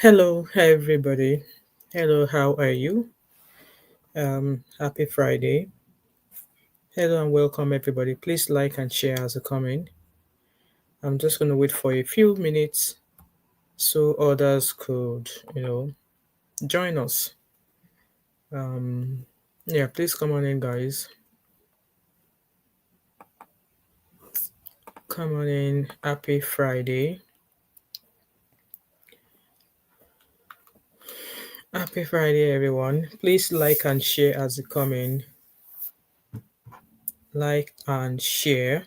Hello, hi everybody. Hello, how are you? Happy Friday. Hello and welcome everybody. Please like and share as you come in. I'm just going to wait for a few minutes so others could, join us. Um, yeah, please come on in, guys. Come on in. Happy Friday. Happy Friday, everyone. Please like and share as you come in. Like and share.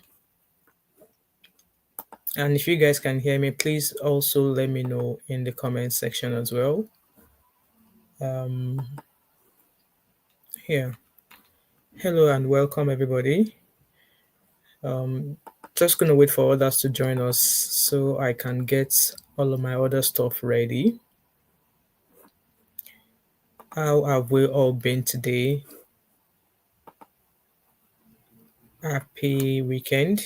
And if you guys can hear me, please also let me know in the comment section as well. Um, here. Hello and welcome, everybody. Um, just gonna wait for others to join us so I can get all of my other stuff ready. How have we all been today? Happy weekend.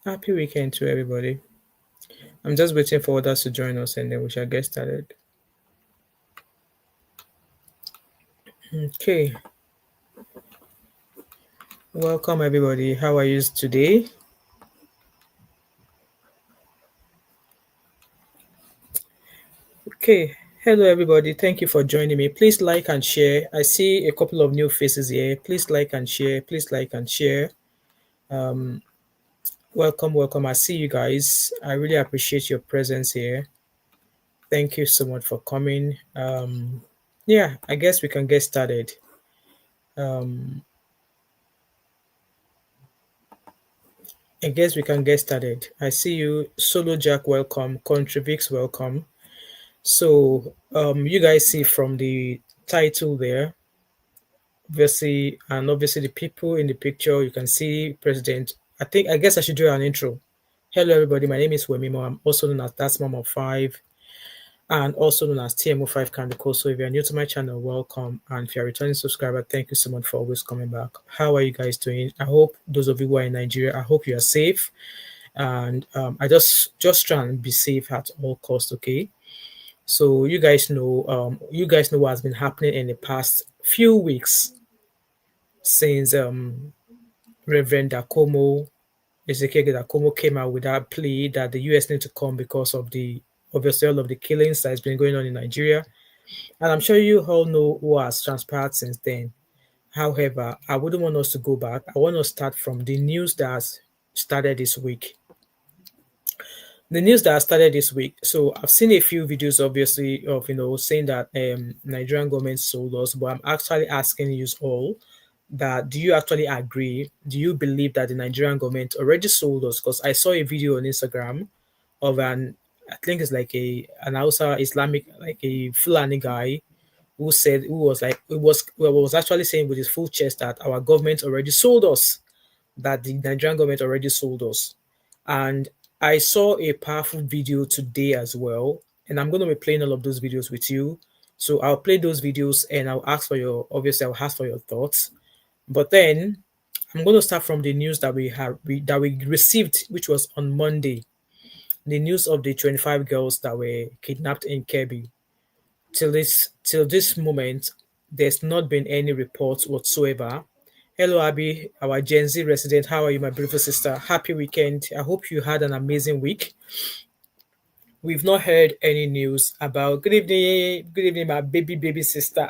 Happy weekend to everybody. I'm just waiting for others to join us and then we shall get started. Okay. Welcome, everybody. How are you today? Okay. Hello, everybody. Thank you for joining me. Please like and share. I see a couple of new faces here. Please like and share. Please like and share. Welcome, welcome. I see you guys. I really appreciate your presence here. Thank you so much for coming. Yeah, I guess we can get started. Um, I guess we can get started. I see you, Solo Jack. Welcome, Contrivix. Welcome. So, you guys see from the title there, obviously, and obviously the people in the picture. You can see President. I guess I should do an intro. Hello, everybody. My name is Wemimo. I'm also known as That's Mom of Five, and also known as TMO5 Candico. So if you're new to my channel, welcome. And if you're a returning subscriber, thank you so much for always coming back. How are you guys doing? I hope those of you who are in Nigeria, I hope you are safe. And I just try and be safe at all costs, okay? So you guys know what has been happening in the past few weeks since Reverend Dakomo, Ezekiel Dakomo came out with that plea that the US need to come because of the obviously all of the killings that has been going on in Nigeria. And I'm sure you all know what has transpired since then. However, I wouldn't want us to go back. I want to start from the news that has started this week. The news that has started this week. So I've seen a few videos, obviously, of saying that Nigerian government sold us, but I'm actually asking you all that do you actually agree? Do you believe that the Nigerian government already sold us? Because I saw a video on Instagram of I think it's like an Hausa Islamic, like a Fulani guy who was like was actually saying with his full chest that our government already sold us, that the Nigerian government already sold us. And I saw a powerful video today as well, and I'm going to be playing all of those videos with you. So I'll play those videos and I'll ask for your thoughts. But then I'm going to start from the news that we received, which was on Monday. The news of the 25 girls that were kidnapped in Kebbi. Till this moment, there's not been any reports whatsoever. Hello, Abby, our Gen Z resident. How are you, my beautiful sister? Happy weekend. I hope you had an amazing week. We've not heard any news about good evening, my baby sister.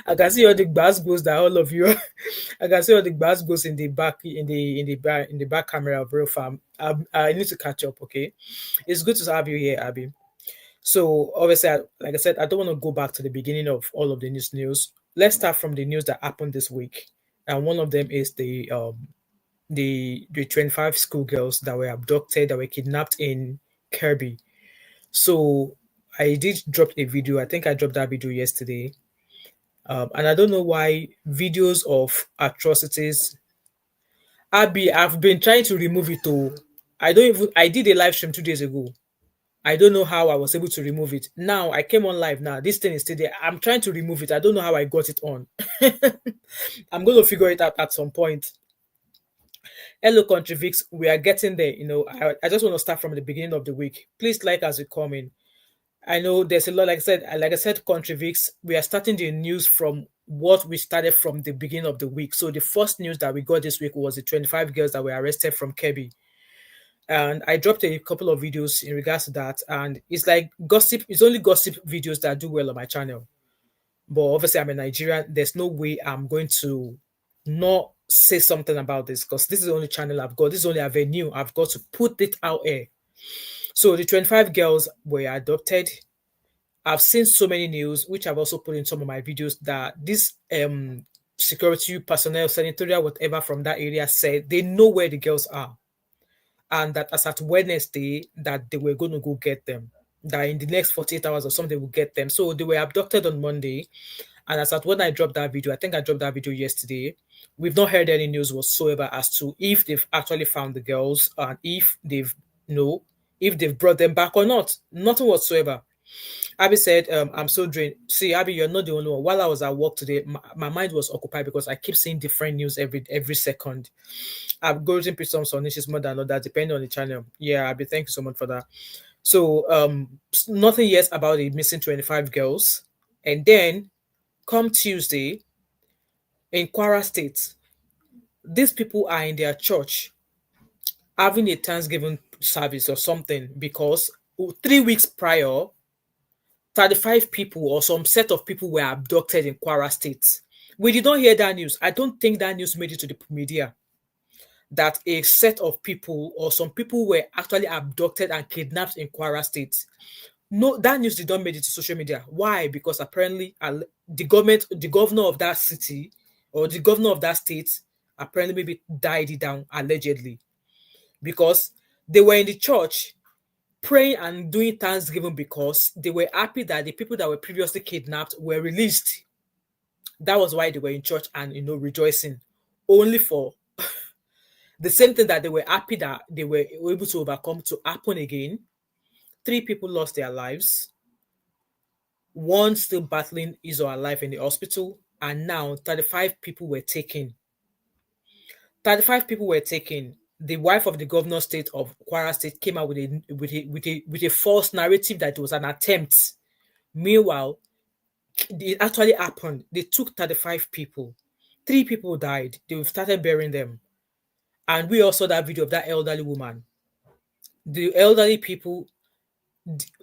I can see all the goes that all of you. I can see all the goes in the back in the back camera of Real Farm. I need to catch up. Okay, it's good to have you here, Abby. So obviously, like I said, I don't want to go back to the beginning of all of the news. Let's start from the news that happened this week, and one of them is the 25 schoolgirls that were abducted, that were kidnapped in Kirby. So I did drop a video. I think I dropped that video yesterday, and I don't know why videos of atrocities. I've been trying to remove it. To I don't even. I did a live stream 2 days ago. I don't know how I was able to remove it. Now I came on live. Now this thing is still there. I'm trying to remove it. I don't know how I got it on. I'm going to figure it out at some point. Hello, Country Vix. We are getting there. I just want to start from the beginning of the week. Please like as we come in. I know there's a lot, like I said, Country Vix. We are starting the news from what we started from the beginning of the week. So the first news that we got this week was the 25 girls that were arrested from Kebbi. And I dropped a couple of videos in regards to that. And it's like gossip, it's only gossip videos that do well on my channel. But obviously, I'm a Nigerian. There's no way I'm going to not say something about this because this is the only channel I've got. This is the only avenue I've got to put it out there. So the 25 girls were adopted. I've seen so many news, which I've also put in some of my videos, that this security personnel, senatorial, whatever from that area said they know where the girls are. And that as at Wednesday, that they were going to go get them. That in the next 48 hours or something, they will get them. So they were abducted on Monday. And as at when I dropped that video, I think I dropped that video yesterday, we've not heard any news whatsoever as to if they've actually found the girls and if they've if they've brought them back or not. Nothing whatsoever. Abby said, I'm so drained. See, Abby, you're not the only one. While I was at work today, my mind was occupied because I keep seeing different news every second. I'm going to some issues more than that, depending on the channel. Yeah, Abby, thank you so much for that. So nothing yet about the missing 25 girls. And then come Tuesday in Kwara State, these people are in their church having a Thanksgiving service or something because 3 weeks prior, 35 people or some set of people were abducted in Kwara State. We did not hear that news. I don't think that news made it to the media that a set of people or some people were actually abducted and kidnapped in Kwara State. No, that news did not make it to social media. Why? Because apparently the governor of that city or the governor of that state apparently maybe died it down allegedly because they were in the church praying and doing Thanksgiving because they were happy that the people that were previously kidnapped were released. That was why they were in church and rejoicing, only for the same thing that they were happy that they were able to overcome to happen again. 3 people lost their lives. 1 still battling his or her life in the hospital, and now 35 people were taken. 35 people were taken. The wife of the governor state of Kwara State came out with a false narrative that it was an attempt. Meanwhile, it actually happened. They took 35 people. 3 people died. They started burying them. And we also saw that video of that elderly woman. The elderly people,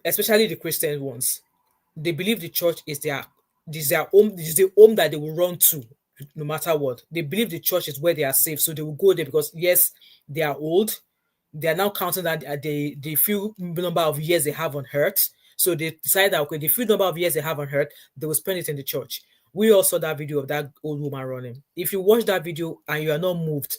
especially the Christian ones, they believe the church is their home. This is the home that they will run to no matter what. They believe the church is where they are safe, so they will go there because yes, they are old. They are now counting that the few number of years they have on earth. So they decide that okay, the few number of years they have on earth, they will spend it in the church. We also saw that video of that old woman running. If you watch that video and you are not moved,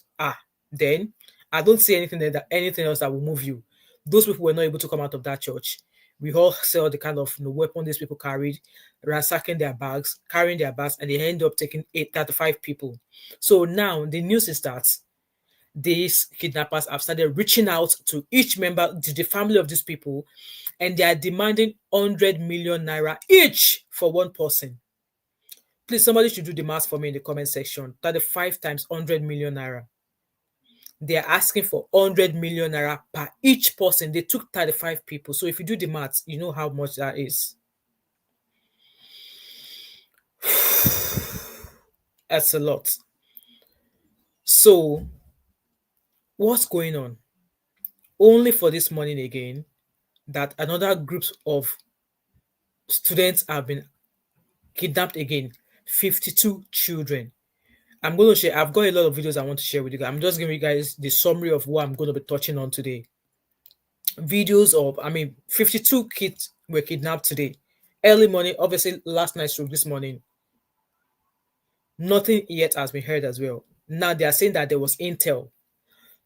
then I don't see anything else that will move you. Those people were not able to come out of that church. We all saw the kind of weapon these people carried, ransacking their bags, carrying their bags, and they end up taking 35 people. So now the news is that these kidnappers have started reaching out to each member, to the family of these people, and they are demanding 100 million naira each for one person. Please, somebody should do the math for me in the comment section. 35 times 100 million naira. They are asking for 100 million naira per each person. They took 35 people. So if you do the math, you know how much that is. That's a lot. So what's going on? Only for this morning again, that another group of students have been kidnapped again. 52 children. I'm going to share. I've got a lot of videos I want to share with you guys. I'm just giving you guys the summary of what I'm going to be touching on today. Videos of, 52 kids were kidnapped today. Early morning, obviously last night stroke this morning. Nothing yet has been heard as well. Now they are saying that there was intel.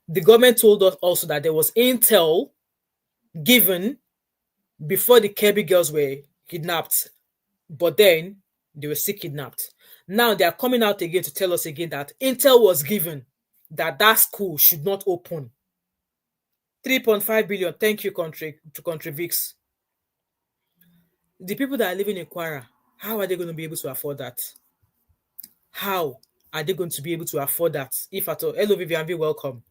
The government told us also that there was intel given before the Kebbi girls were kidnapped, but then they were still kidnapped. Now they are coming out again to tell us again that intel was given that school should not open. 3.5 billion. Thank you, country Vix. The people that are living in Kwara, how are they going to be able to afford that? How are they going to be able to afford that? If at all. Hello, Vivian, be welcome.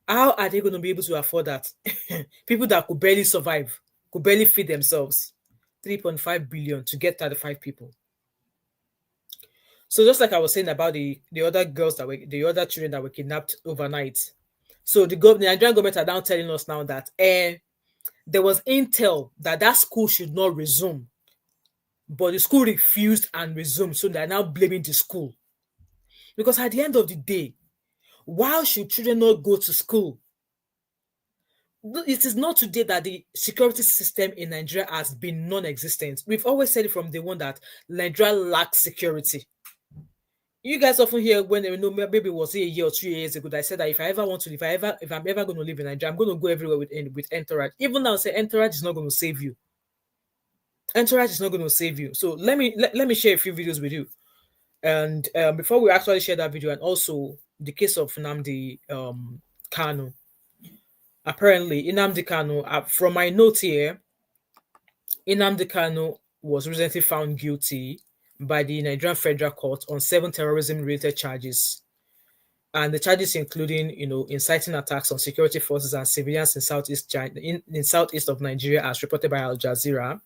How are they going to be able to afford that? People that could barely survive, could barely feed themselves. 3.5 billion to get 35 people. So just like I was saying about the other girls that were the other children that were kidnapped overnight. So the Nigerian government are now telling us now that there was intel that that school should not resume, but the school refused and resumed. So they're now blaming the school because at the end of the day, why should children not go to school? It is not today that the security system in Nigeria has been non-existent. We've always said it from the one that Nigeria lacks security. You guys often hear when you know maybe it was a year or 2 years ago that I said that if I ever want to, if I'm ever going to live in Nigeria, I'm going to go everywhere with entourage. Even now, say entourage is not going to save you. Entourage is not going to save you. So let me share a few videos with you. And before we actually share that video, and also the case of Nnamdi Kanu. Apparently, Nnamdi Kanu, from my note here, Nnamdi Kanu was recently found guilty by the Nigerian Federal Court on 7 terrorism-related charges. And the charges including, inciting attacks on security forces and civilians in southeast of Nigeria, as reported by Al Jazeera,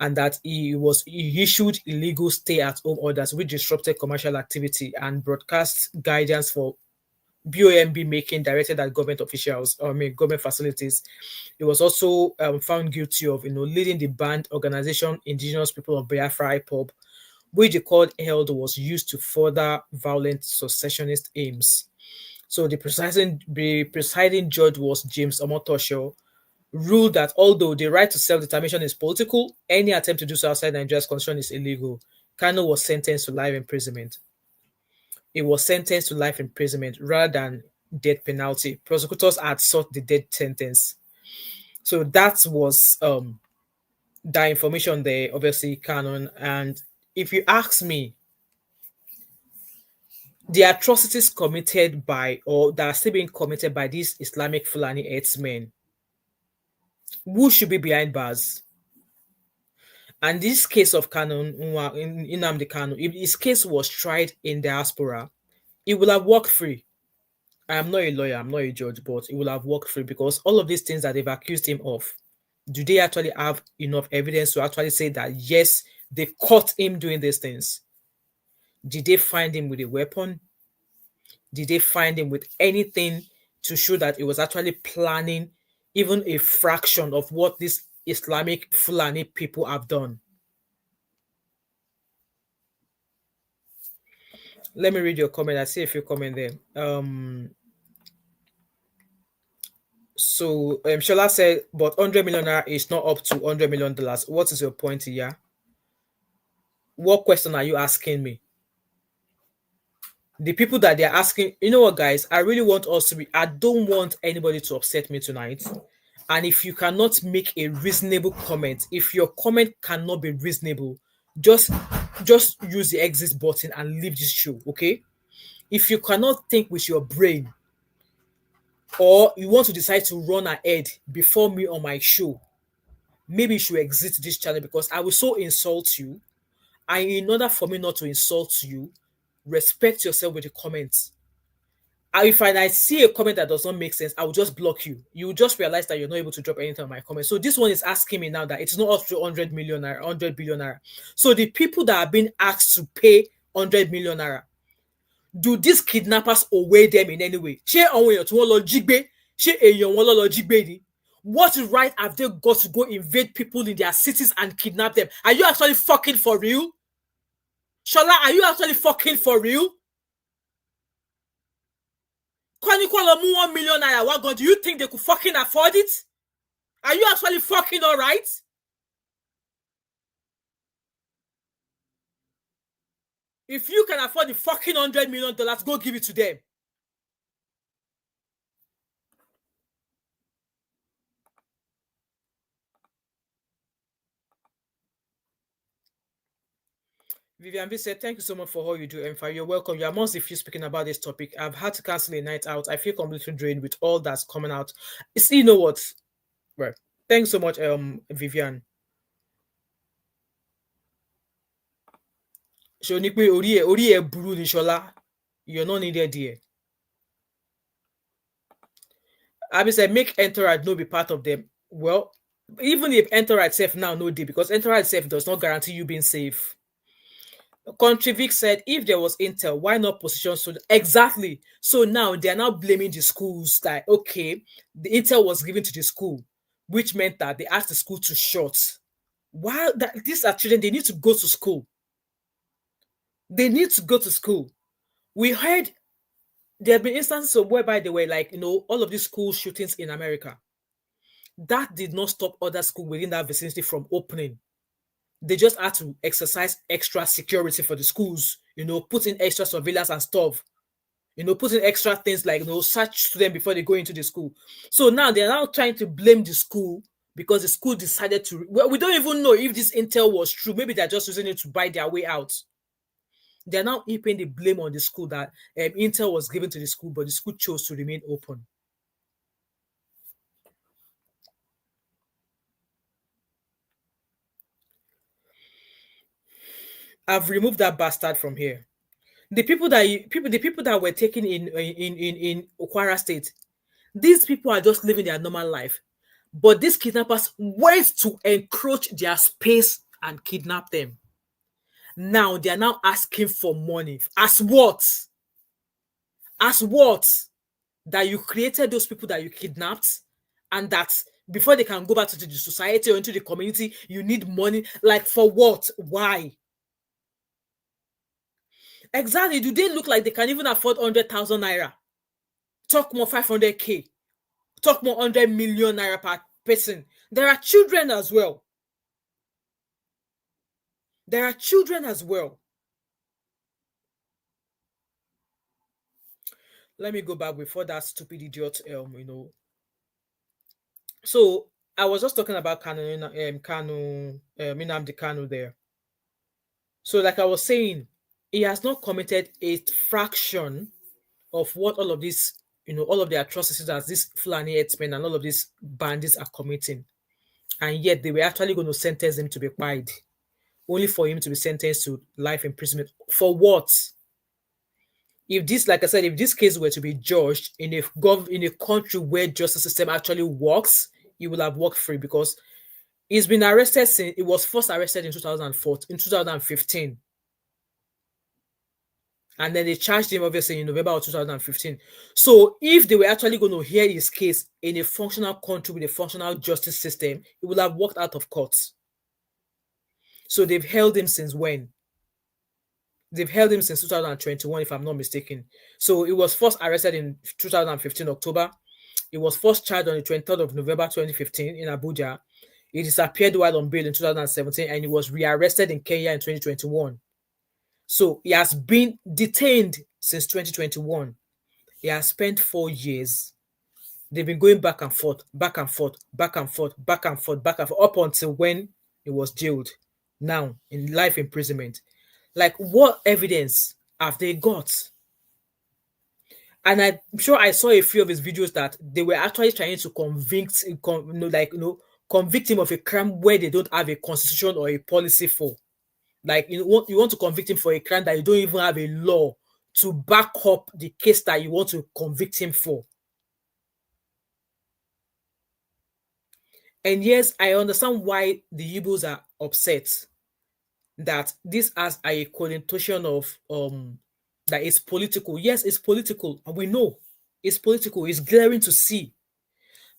and that he issued illegal stay-at-home orders which disrupted commercial activity and broadcast guidance for BOMB making directed at government officials or government facilities. He was also found guilty of leading the banned organization Indigenous People of Biafra IPOB, which the court held was used to further violent secessionist aims. So the presiding judge was James Omotosho, ruled that although the right to self-determination is political, any attempt to do so outside Nigeria's constitution is illegal. Kanu was sentenced to life imprisonment. He was sentenced to life imprisonment rather than death penalty. Prosecutors had sought the death sentence. So that was that information there, obviously, Canon. And if you ask me, the atrocities committed by, or that are still being committed by these Islamic Fulani herdsmen, who should be behind bars? And this case of Canon, Nnamdi Kanu, if his case was tried in diaspora, it will have walked free. I am not a lawyer, I'm not a judge, but it will have walked free because all of these things that they've accused him of, do they actually have enough evidence to actually say that, yes, they caught him doing these things? Did they find him with a weapon? Did they find him with anything to show that it was actually planning even a fraction of what these Islamic Fulani people have done? Let me read your comment. I see a few comment there. So Shola said, but 100 million is not up to $100 million. What is your point here? What question are you asking me? The people that they're asking, you know what, guys, I really want us to be, I don't want anybody to upset me tonight. And if you cannot make a reasonable comment, if your comment cannot be reasonable, just use the exit button and leave this show, okay? If you cannot think with your brain, or you want to decide to run ahead before me on my show, maybe you should exit this channel because I will so insult you. And in order for me not to insult you, respect yourself with the comments. If I see a comment that does not make sense, I will just block you. You will just realize that you're not able to drop anything on my comment. So this one is asking me now that it's not up to 100 million naira, 100 billion naira. So the people that are being asked to pay 100 million naira, do these kidnappers obey them in any way? What right have they got to go invade people in their cities and kidnap them? Are you actually fucking for real? Shola, are you actually fucking for real? Kwani 1 million naira, what God, do you think they could fucking afford it? Are you actually fucking alright? If you can afford the fucking $100 million, go give it to them. Vivian B said, thank you so much for all you do, Emfa. You're welcome. You're amongst the few speaking about this topic. I've had to cancel a night out. I feel completely drained with all that's coming out. You know what? Right. Thanks so much, Vivian. You're not needed here. I mean, say make entourage no be part of them. Well, even if entourage safe now no dey, because entourage safe does not guarantee you being safe. Country Vic said, if there was intel, why not position so exactly? So now they are now blaming the schools that okay, the intel was given to the school, which meant that they asked the school to shut. While that these are children, they need to go to school. They need to go to school. We heard there have been instances of whereby they were like, all of these school shootings in America. That did not stop other schools within that vicinity from opening. They just had to exercise extra security for the schools, put in extra surveillance and stuff, put in extra things like, search students before they go into the school. So now they're now trying to blame the school because the school decided to, well, we don't even know if this intel was true. Maybe they're just using it to buy their way out. They're now heaping the blame on the school that intel was given to the school, but the school chose to remain open. I've removed that bastard from here. The people that were taken in Okwara State, these people are just living their normal life, but these kidnappers went to encroach their space and kidnap them. Now they are now asking for money. As what? As what? That you created those people that you kidnapped, and that before they can go back to the society or into the community, you need money. Like for what? Why? Exactly. Do they look like they can even afford 100,000 naira? Talk more 500k. Talk more 100 million naira per person. There are children as well. There are children as well. Let me go back before that stupid idiot, So I was just talking about Nnamdi Kanu there. So like I was saying, he has not committed a fraction of what all of this, all of the atrocities that these Fulani herdsmen and all of these bandits are committing. And yet they were actually going to sentence him to be quiet, only for him to be sentenced to life imprisonment. For what? If this, like I said, if this case were to be judged in a country where justice system actually works, he will have walked free, because he's been arrested since he was first arrested in 2015. And then they charged him obviously in November of 2015. So if they were actually going to hear his case in a functional country with a functional justice system, he would have walked out of court. So they've held him since when? They've held him since 2021, if I'm not mistaken. So he was first arrested in 2015 October. He was first charged on the 23rd of November 2015 in Abuja. He disappeared while on bail in 2017, and he was rearrested in Kenya in 2021. So he has been detained since 2021. He has spent 4 years. They've been going back and forth, back and forth, back and forth, back and forth, back and forth, up until when he was jailed. Now, in life imprisonment. Like, what evidence have they got? And I'm sure I saw a few of his videos that they were actually trying to convict him of a crime where they don't have a constitution or a policy for. Like, you want to convict him for a crime that you don't even have a law to back up the case that you want to convict him for. And yes, I understand why the Igbos are upset that this has a connotation of that it's political. Yes, it's political, and we know it's political. It's glaring to see.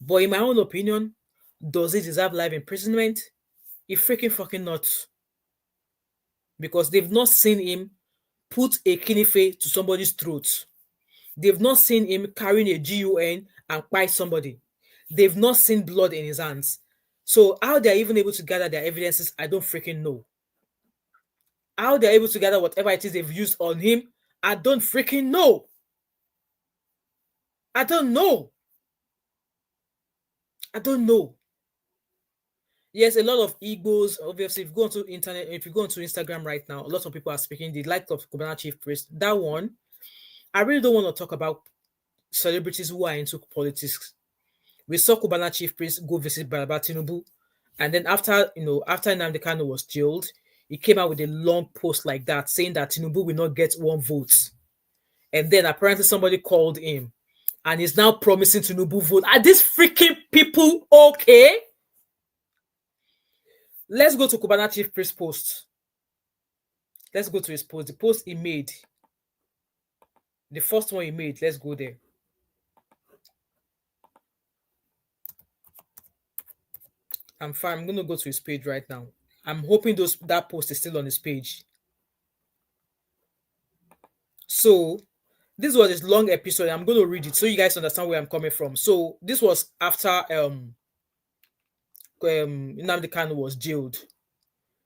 But in my own opinion, does it deserve life imprisonment? If freaking fucking not. Because they've not seen him put a knife to somebody's throat. They've not seen him carrying a gun and bite somebody. They've not seen blood in his hands. So how they're even able to gather their evidences, I don't freaking know. How they're able to gather whatever it is they've used on him, I don't freaking know. I don't know. I don't know. Yes, a lot of Igbos, obviously, if you go onto internet, if you go onto Instagram right now, a lot of people are speaking the like of Cubana Chief Priest. That one, I really don't want to talk about celebrities who are into politics. We saw Cubana Chief Priest go visit Baraba Tinubu, and then after Nnamdi Kanu was jailed, he came out with a long post like that saying that Tinubu will not get one vote. And then apparently somebody called him and is now promising Tinubu vote. Are these freaking people okay? Let's go to Cubana Chief Priest post. Let's go to his post. The post he made. The first one he made. Let's go there. I'm fine. I'm going to go to his page right now. I'm hoping that post is still on his page. So, this was this long episode. I'm going to read it so you guys understand where I'm coming from. So, this was after Nnamdi Kanu was jailed.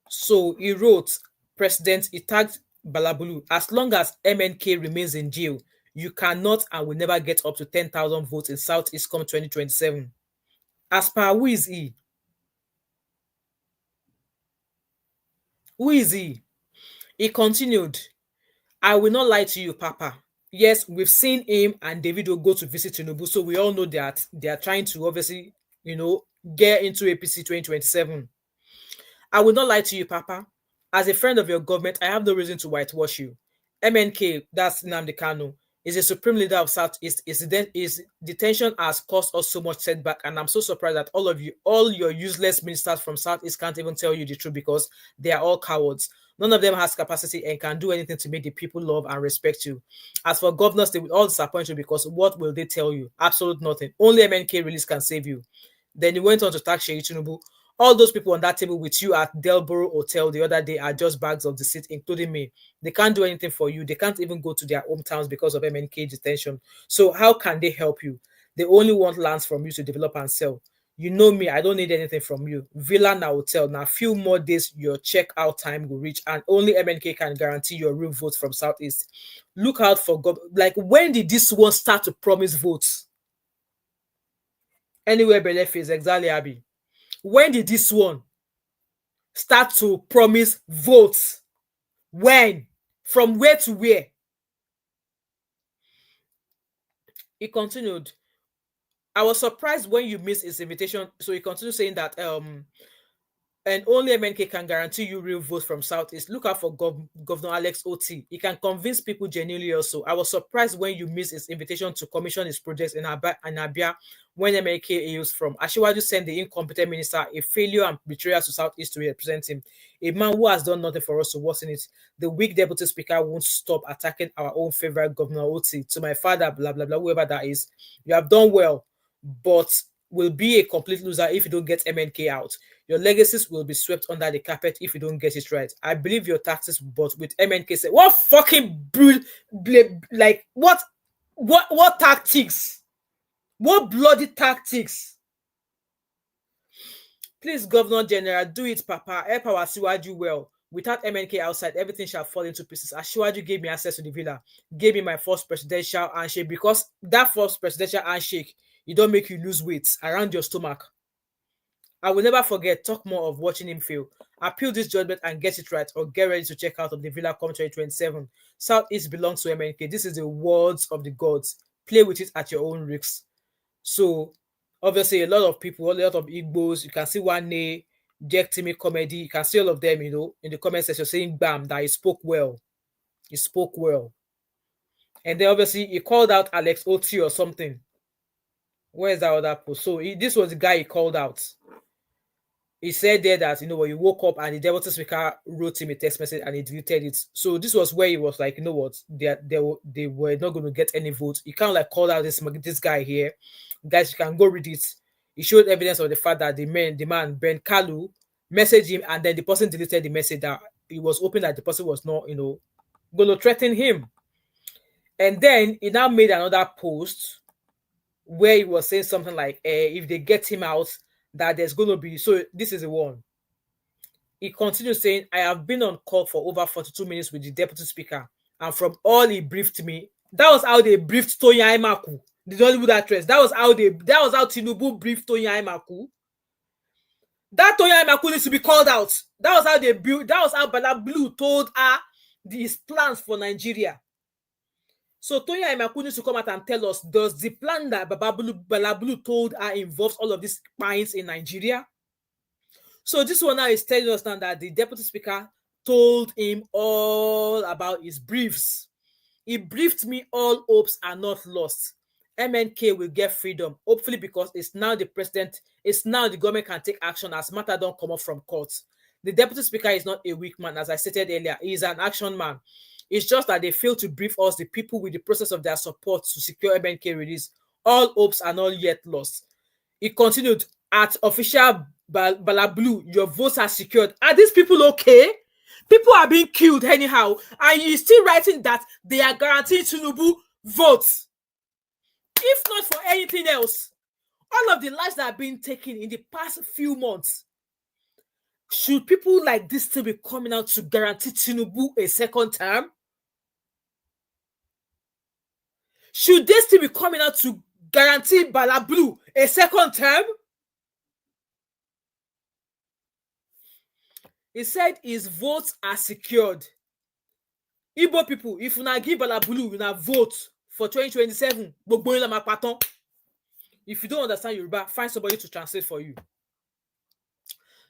So, he wrote, he tagged Balabulu, as long as MNK remains in jail, you cannot and will never get up to 10,000 votes in Southeast come 2027. As per who is he? Who is he? He continued, I will not lie to you, Papa. Yes, we've seen him and Davido go to visit Tinubu, so we all know that they are trying to obviously, get into APC 2027. I will not lie to you, Papa. As a friend of your government, I have no reason to whitewash you. MNK, that's Nnamdi Kanu, is a supreme leader of Southeast. His detention has caused us so much setback, and I'm so surprised that all your useless ministers from Southeast can't even tell you the truth because they are all cowards. None of them has capacity and can do anything to make the people love and respect you. As for governors, they will all disappoint you because what will they tell you? Absolute nothing. Only MNK release can save you. Then he went on to tag Sheyi Tinubu. All those people on that table with you at Delboro Hotel the other day are just bags of deceit, including me. They can't do anything for you. They can't even go to their hometowns because of MNK detention. So how can they help you? They only want lands from you to develop and sell. You know me, I don't need anything from you. Villa na hotel. Now, a few more days, your checkout time will reach, and only MNK can guarantee your real votes from Southeast. Look out for God. Like, when did this one start to promise votes? Anywhere Belefe is exactly, Abby. When did this one start to promise votes? When? From where to where? He continued, I was surprised when you missed his invitation. So he continued saying that and only MNK can guarantee you real votes from Southeast. Look out for Governor Alex Oti. He can convince people genuinely also. I was surprised when you missed his invitation to commission his projects in Abia when MNK hails from. Ashiwaju sent the incompetent minister a failure and betrayal to Southeast to represent him. A man who has done nothing for us to worsen it. The weak deputy speaker won't stop attacking our own favorite Governor Oti. To my father, blah, blah, blah, whoever that is. You have done well, but will be a complete loser if you don't get MNK out. Your legacies will be swept under the carpet if you don't get it right. I believe your tactics, but with MNK, say what fucking like what tactics? What bloody tactics? Please, Governor General, do it, Papa. Help our Asiwaju well. Without MNK outside, everything shall fall into pieces. Asiwaju gave me access to the villa, gave me my first presidential handshake, because that first presidential handshake, it don't make you lose weight around your stomach. I will never forget, talk more of watching him fail. Appeal this judgment and get it right, or get ready to check out of the villa come 2027. Southeast belongs to MNK. This is the words of the gods. Play with it at your own risk. So, obviously, a lot of people, a lot of Igbos, you can see one day, Jack Timmy Comedy, you can see all of them, in the comment section saying, bam, that he spoke well. He spoke well. And then, obviously, he called out Alex Oti or something. Where's that other post? So, this was the guy he called out. He said there that, when he woke up and the deputy speaker wrote him a text message and he deleted it. So this was where he was like, you know what, they were not going to get any votes. He kind of like called out this guy here. Guys, you can go read it. He showed evidence of the fact that the man, Ben Kalu, messaged him, and then the person deleted the message that he was hoping that the person was not, going to threaten him. And then he now made another post where he was saying something like, if they get him out, that there's going to be, so this is the one. He continues saying, I have been on call for over 42 minutes with the deputy speaker, and from all he briefed me, that was how they briefed Toyin Aimaku, the Hollywood actress. That was how Tinubu briefed Toyin Aimaku. That Toyin Aimaku needs to be called out. That was how Bala Blue told her his plans for Nigeria. So Toyin Aimaku needs to come out and tell us, does the plan that Bala Blue told her involves all of these spines in Nigeria? So this one now is telling us now that the deputy speaker told him all about his briefs. He briefed me, all hopes are not lost. MNK will get freedom, hopefully, because it's now the president, it's now the government can take action as matter don't come up from court. The deputy speaker is not a weak man, as I stated earlier. He is an action man. It's just that they fail to brief us, the people, with the process of their support to secure MNK release. All hopes are not yet lost. He continued, at official Balablu, your votes are secured. Are these people okay? People are being killed anyhow, and you're still writing that they are guaranteeing Tinubu votes. If not for anything else, all of the lives that have been taken in the past few months, should people like this still be coming out to guarantee Tinubu a second term? Should they still be coming out to guarantee Balablu a second term? He said his votes are secured. Igbo people, if you give Balablu, you na vote for 2027. If you don't understand Yoruba, find somebody to translate for you.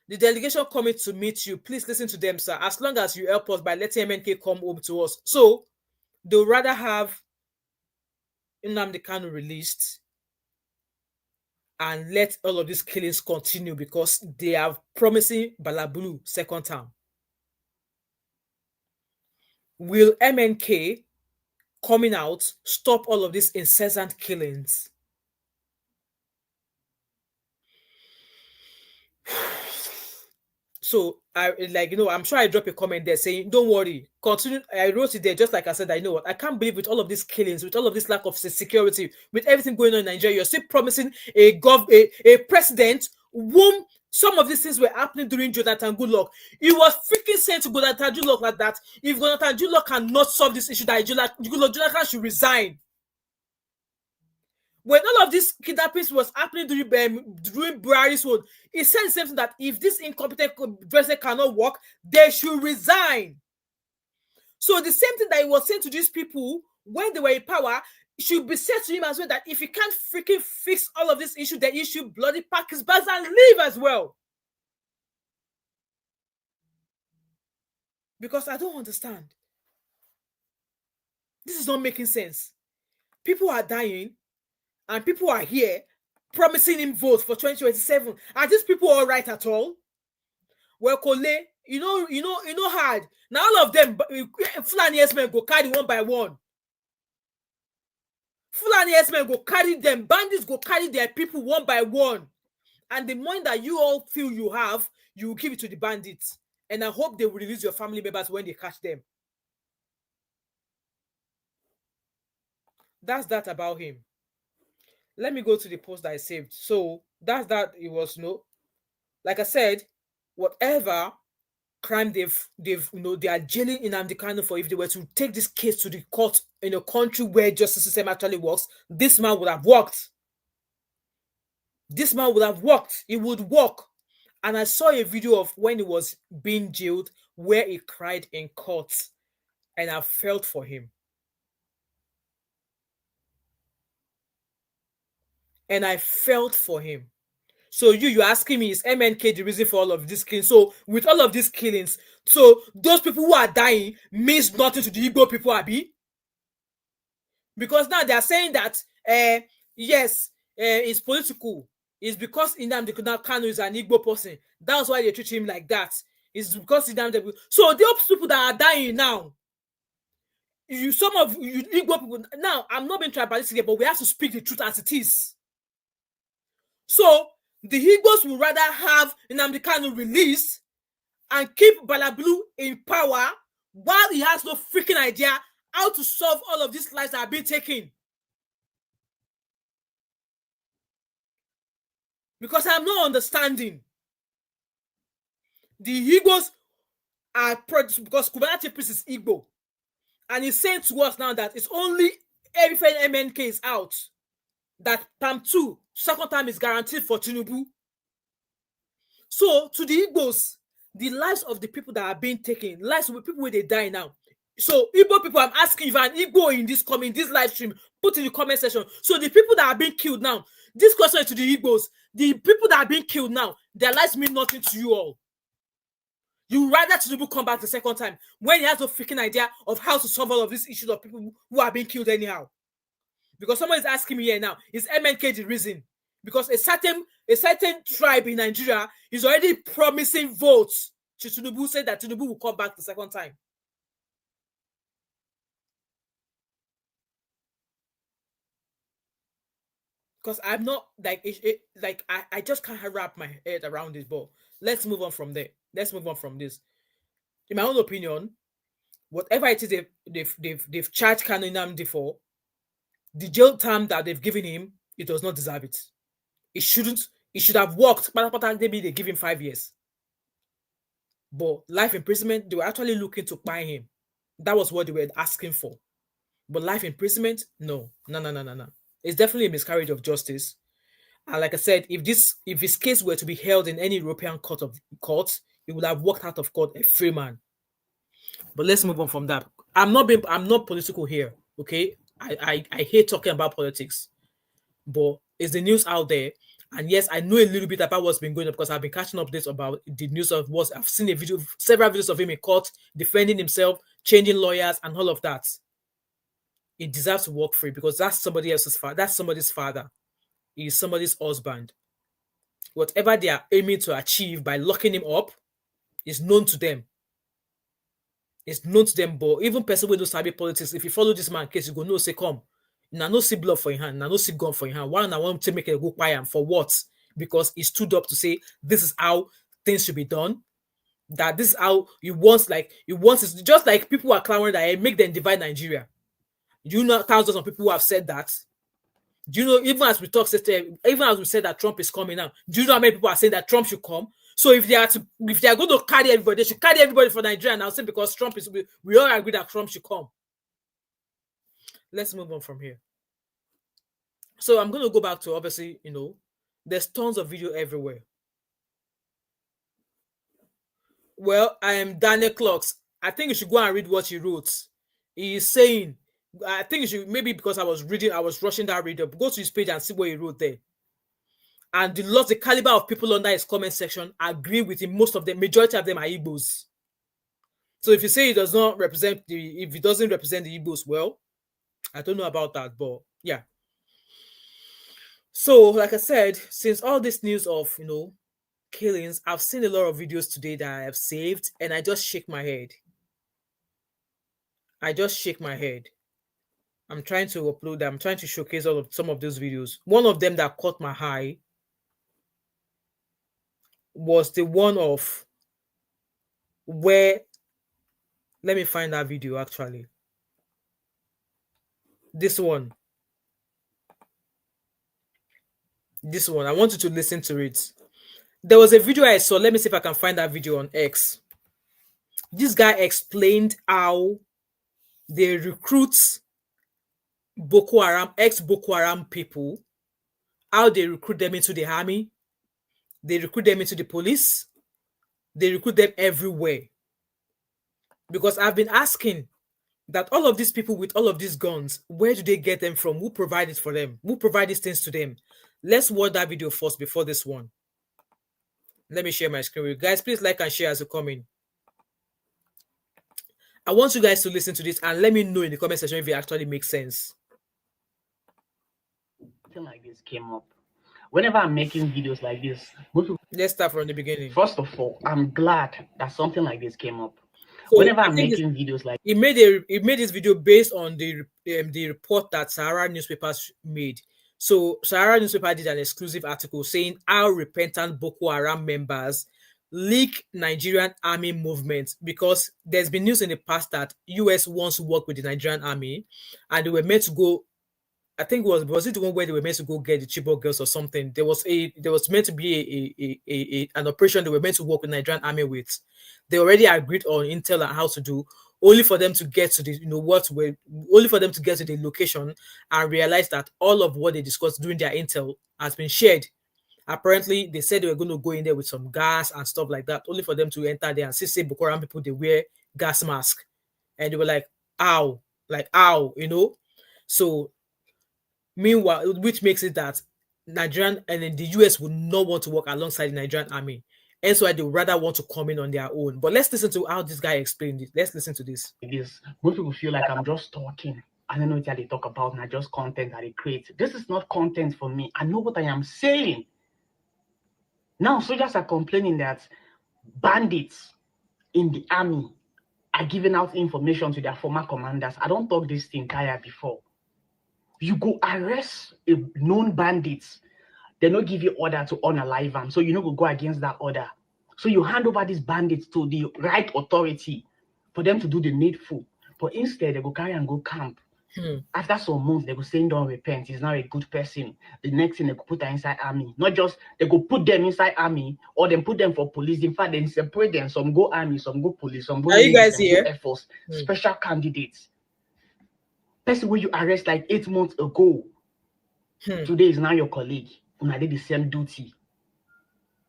The delegation coming to meet you, please listen to them, sir, as long as you help us by letting MNK come home to us. So, they'll rather have Nnamdi Kanu released and let all of these killings continue because they are promising Balabulu second term. Will MNK coming out stop all of these incessant killings? So I'm sure I dropped a comment there saying, don't worry, continue. I wrote it there just like I said, I know what, I can't believe with all of these killings, with all of this lack of security, with everything going on in Nigeria, you're still promising a president whom some of these things were happening during Jonathan Goodluck. He was freaking saying to Jonathan Goodluck like that, if Jonathan Goodluck cannot solve this issue, that Jonathan should resign. When all of these kidnappings was happening during Buhari's road, he said the same thing, that if this incompetent president cannot work, they should resign. So the same thing that he was saying to these people when they were in power should be said to him as well, that if he can't freaking fix all of this issue, then he should bloody pack his bags and leave as well. Because I don't understand. This is not making sense. People are dying, and people are here promising him votes for 2027. Are these people all right at all? Well, Kole, you know hard. Now all of them, Fulani men go carry one by one. Fulani men go carry them. Bandits go carry their people one by one. And the money that you all feel you have, you give it to the bandits. And I hope they will release your family members when they catch them. That's that about him. Let me go to the post that I saved. So that's that. It was like I said, whatever crime they are jailing Nnamdi Kanu for. If they were to take this case to the court in a country where justice system actually works, this man would have worked. This man would have worked. It would work. And I saw a video of when he was being jailed where he cried in court, and I felt for him. And I felt for him. So you're asking me, is MNK the reason for all of this killing? So with all of these killings, so those people who are dying means nothing to the Igbo people, Abi? Because now they are saying that, yes, it's political. It's because Nnamdi Kanu is an Igbo person. That's why they treat him like that. It's because Nnamdi. So the people that are dying now, some of you Igbo people, now I'm not being tribalistic here, but we have to speak the truth as it is. So the Igbos would rather have Nnamdi Kanu released and keep Balablu in power while he has no freaking idea how to solve all of these lives that have been taken. Because I'm not understanding. The Igbos are because Kubanati Priest is Igbo. And he's saying to us now that it's only every MNK is out, that term 2, second time is guaranteed for Tinubu. So to the Igbos, the lives of the people that are being taken, lives of the people where they die now. So Igbo people, I'm asking if an Igbo in this live stream, put in the comment section. So the people that are being killed now, this question is to the Igbos. The people that are being killed now, their lives mean nothing to you all. You rather Tinubu come back the second time when he has no freaking idea of how to solve all of these issues of people who are being killed anyhow. Because someone is asking me here now, is MNK the reason? Because a certain tribe in Nigeria is already promising votes. Tinubu said that Tinubu will come back the second time. Because I'm not like I just can't wrap my head around this. But let's move on from there. Let's move on from this. In my own opinion, whatever it is they've charged Kanu Nnamdi for, the jail term that they've given him, it does not deserve it. It shouldn't. It should have worked. Maybe they give him 5 years. But life imprisonment, they were actually looking to buy him. That was what they were asking for. But life imprisonment, no. It's definitely a miscarriage of justice. And like I said, if his case were to be held in any European court, it would have walked out of court a free man. But let's move on from that. I'm not political here, okay? I hate talking about politics, but is the news out there? And yes, I know a little bit about what's been going on because I've been catching updates about the news of what I've seen several videos of him in court defending himself, changing lawyers, and all of that. He deserves to walk free because that's somebody else's father. That's somebody's father. He is somebody's husband. Whatever they are aiming to achieve by locking him up is known to them. It's known to them, but even person who don't sabi politics, if you follow this man case, you go no say come. Now no see blood for your hand, now no see gun for your hand. Why I want to make it go quiet for what? Because he stood up to say this is how things should be done. That this is how he wants it's just like people are clamoring that make them divide Nigeria. Do you know thousands of people who have said that? Do you know, even as we said that Trump is coming now, do you know how many people are saying that Trump should come? So if they are going to carry everybody, they should carry everybody for Nigeria now. Say because Trump is, we all agree that Trump should come. Let's move on from here. So I'm going to go back to, obviously, there's tons of video everywhere. Well, I am Daniel Clocks. I think you should go and read what he wrote. He is saying, I think you should, maybe because I was rushing that reader, go to his page and see what he wrote there. And the caliber of people under his comment section agree with him. Majority of them are Igbos. So if you say he does not represent if he doesn't represent the Igbos, well, I don't know about that, but yeah. So, like I said, since all this news of, killings, I've seen a lot of videos today that I have saved, and I just shake my head. I'm trying to upload them. I'm trying to showcase some of those videos. One of them that caught my eye was the one of where, let me find that video actually. This one, I want you to listen to it. There was a video I saw. Let me see if I can find that video on X. This guy explained how they recruit Boko Haram, ex-Boko Haram people, how they recruit them into the army, they recruit them into the police, they recruit them everywhere. Because I've been asking that all of these people with all of these guns, where do they get them from? Who provide it for them? Who provide these things to them? Let's watch that video first before this one. Let me share my screen with you guys. Please like and share as you come in. I want you guys to listen to this and let me know in the comment section if it actually makes sense. Something like this came up. Whenever I'm making videos like this, let's start from the beginning. First of all, I'm glad that something like this came up. So whenever I'm making videos like he made this video based on the report that Sahara newspapers made. So Sahara newspaper did an exclusive article saying how repentant Boko Haram members leak Nigerian army movement, because there's been news in the past that US wants to work with the Nigerian army and they were meant to go, I think was it the one where they were meant to go get the Chibok girls or something? There was meant to be an operation they were meant to work with the Nigerian army with. They already agreed on intel and how to do, only for them to get to the only for them to get to the location and realize that all of what they discussed during their intel has been shared. Apparently, they said they were going to go in there with some gas and stuff like that, only for them to enter there and see Boko Haram people, they wear gas mask. And they were like, ow, So, meanwhile, which makes it that Nigerian and then the US would not want to work alongside the Nigerian army. And so they would rather want to come in on their own. But let's listen to how this guy explained it. Let's listen to this. Most people feel like I'm just talking. I don't know what they talk about, not just content that they create. This is not content for me. I know what I am saying. Now, soldiers are complaining that bandits in the army are giving out information to their former commanders. I don't talk this thing tired before. You go arrest a known bandits, they don't give you order to unalive them, so you know go against that order. So you hand over these bandits to the right authority for them to do the needful. But instead, they go carry and go camp. After some months, they go say, don't repent. He's not a good person. The next thing, they go put her inside army. Not just, they go put them inside army or then put them for police. In fact, they separate them. Some go army, some go police, some go Navy, some go Air Force. Special candidates. Person where you arrest like 8 months ago. Today is now your colleague. Una did the same duty.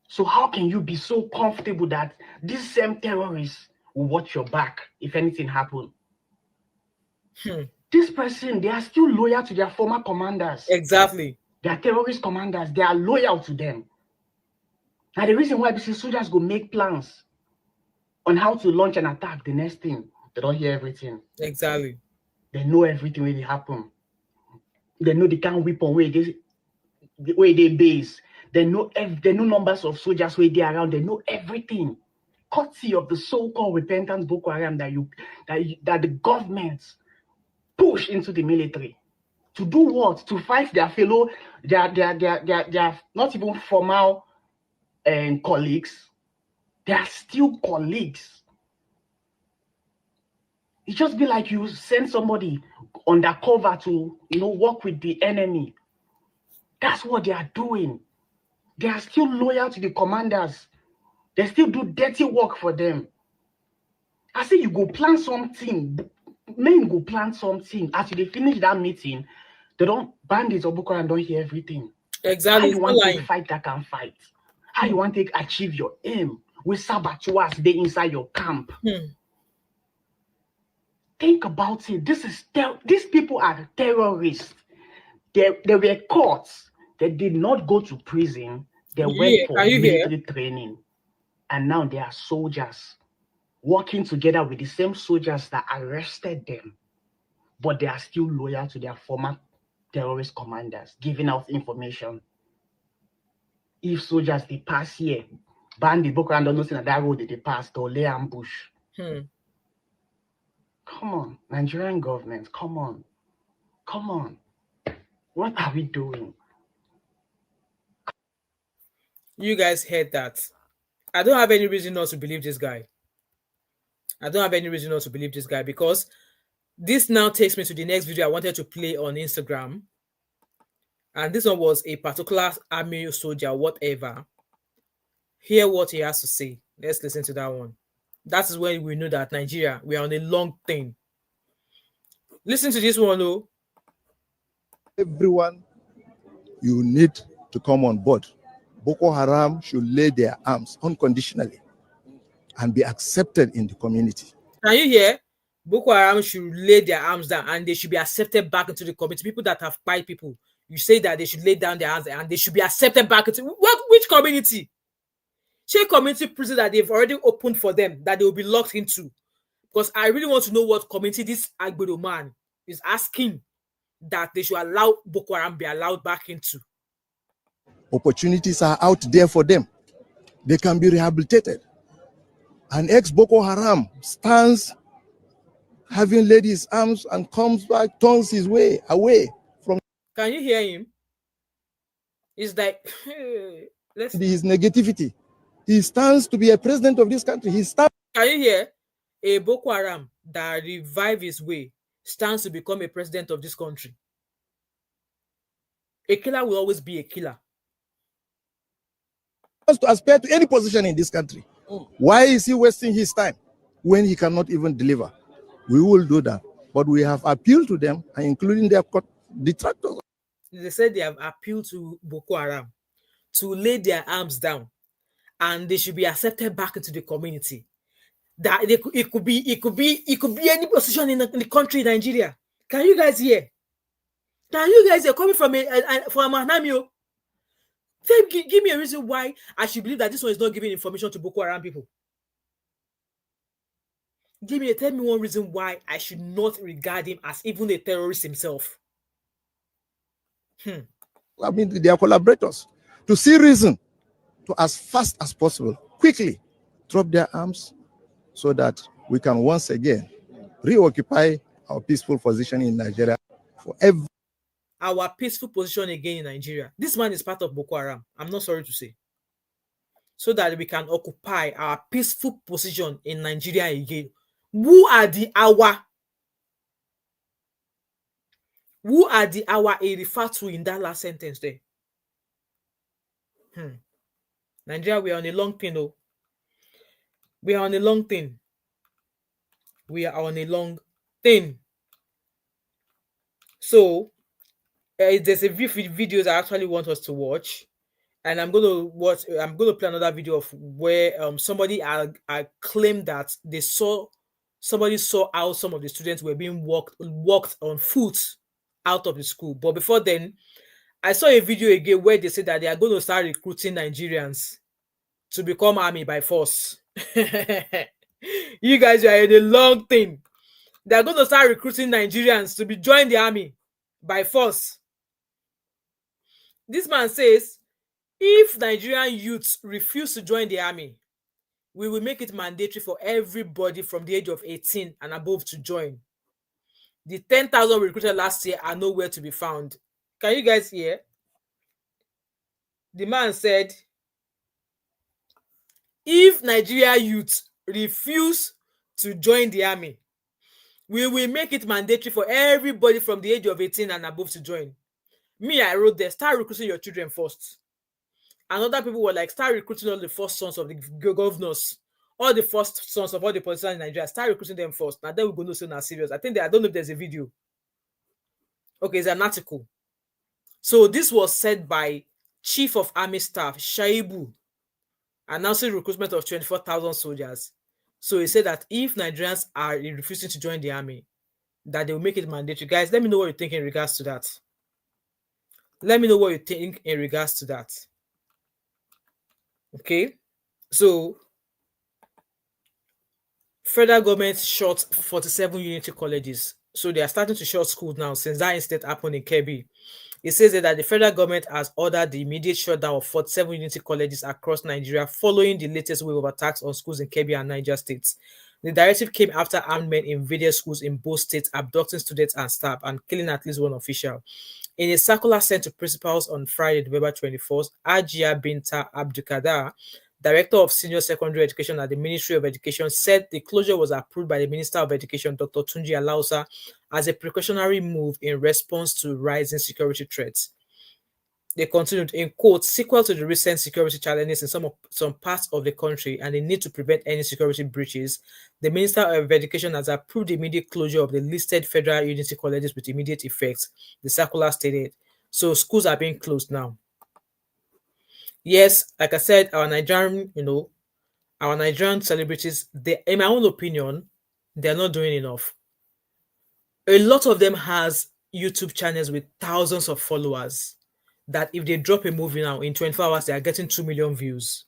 So how can you be so comfortable that these same terrorists will watch your back if anything happens? This person, they are still loyal to their former commanders. Exactly. They are terrorist commanders. They are loyal to them. Now, the reason why BC soldiers go make plans on how to launch an attack, the next thing, they don't hear everything. Exactly. They know everything when it happen. They know the kind of weapon where they base. They know numbers of soldiers where they are around. They know everything. Courtesy of the so-called repentant Boko Haram that the government push into the military. To do what? To fight their fellow, their not even formal colleagues. They are still colleagues. It just be like you send somebody undercover to, work with the enemy. That's what they are doing. They are still loyal to the commanders. They still do dirty work for them. I say you go plan something. Men go plan something. After they finish that meeting, bandits or Boko Haram don't hear everything. Exactly. How you want to fight that can fight? How you want to achieve your aim with saboteurs they inside your camp? Think about it. These people are terrorists. They were caught. They did not go to prison. They went for military training. And now they are soldiers working together with the same soldiers that arrested them. But they are still loyal to their former terrorist commanders, giving out information. If soldiers they pass here, bandit Boko Haram don't know that road they pass, they'll lay ambush. Come on, Nigerian government, come on. Come on. What are we doing? You guys heard that. I don't have any reason not to believe this guy. I don't have any reason not to believe this guy, because this now takes me to the next video I wanted to play on Instagram. And this one was a particular army soldier, whatever. Hear what he has to say. Let's listen to that one. That is when we know that Nigeria, we are on a long thing. Listen to this one, though. Everyone, you need to come on board. Boko Haram should lay their arms unconditionally and be accepted in the community. Can you hear? Boko Haram should lay their arms down and they should be accepted back into the community. People that have fight people, you say that they should lay down their arms and they should be accepted back into which community? Say community prison that they've already opened for them, that they will be locked into. Because I really want to know what community this Agbedo man is asking that they should allow Boko Haram be allowed back into. Opportunities are out there for them. They can be rehabilitated. An ex-Boko Haram stands having laid his arms and comes back, turns his way away from. Can you hear him? It's like his negativity. He stands to be a president of this country. Can you hear? A Boko Haram that revive his way stands to become a president of this country. A killer will always be a killer. Wants to aspire to any position in this country. Why is he wasting his time when he cannot even deliver? We will do that, but we have appealed to them, including their detractors. They said they have appealed to Boko Haram to lay their arms down, and they should be accepted back into the community. That it could be any position in the country, Nigeria. Can you guys hear? Can you guys hear coming from Mahnamio? Give me a reason why I should believe that this one is not giving information to Boko Haram people. Tell me one reason why I should not regard him as even a terrorist himself. I mean, they are collaborators. To see reason to, as fast as possible, quickly drop their arms so that we can once again reoccupy our peaceful position in Nigeria for every. Our peaceful position again in Nigeria. This man is part of Boko Haram, I'm not sorry to say. So that we can occupy our peaceful position in Nigeria again. Who are the our? Who are the our he referred to in that last sentence there? Nigeria, we are on a long thing, though. We are on a long thing. We are on a long thing. So, there's a few videos I actually want us to watch. And I'm going to play another video of where somebody I claimed that somebody saw how some of the students were being walked on foot out of the school. But before then, I saw a video again where they said that they are going to start recruiting Nigerians to become army by force. You guys are in a long thing. They are going to start recruiting Nigerians to join the army by force. This man says, if Nigerian youths refuse to join the army, we will make it mandatory for everybody from the age of 18 and above to join. The 10,000 recruited last year are nowhere to be found. Can you guys hear? The man said, if Nigeria youths refuse to join the army, we will make it mandatory for everybody from the age of 18 and above to join. Me, I wrote there, start recruiting your children first. And other people were like, start recruiting all the first sons of the governors, all the first sons of all the politicians in Nigeria. Start recruiting them first. Now then we're going to say now serious. I don't know if there's a video. Okay, it's an article. So this was said by Chief of Army Staff Shaibu, announcing recruitment of 24,000 soldiers. So he said that if Nigerians are refusing to join the army, that they will make it mandatory. Guys, let me know what you think in regards to that. Let me know what you think in regards to that. Okay, so federal government shut 47 unity colleges. So they are starting to shut schools now since that incident happened in Kebbi. It says that the federal government has ordered the immediate shutdown of 47 unity colleges across Nigeria following the latest wave of attacks on schools in Kebbi and Niger states. The directive came after armed men invaded schools in both states, abducting students and staff and killing at least one official. In a circular sent to principals on Friday, November 24th, Ajia Binta Abdulkader, Director of Senior Secondary Education at the Ministry of Education, said the closure was approved by the Minister of Education, Dr. Tunji Alausa, as a precautionary move in response to rising security threats. They continued, in quote, sequel to the recent security challenges in some parts of the country and the need to prevent any security breaches, the Minister of Education has approved the immediate closure of the listed federal unity colleges with immediate effect, the circular stated. So schools are being closed now. Yes, like I said, our Nigerian celebrities, in my own opinion, they're not doing enough. A lot of them has YouTube channels with thousands of followers that if they drop a movie now in 24 hours, they are getting 2 million views.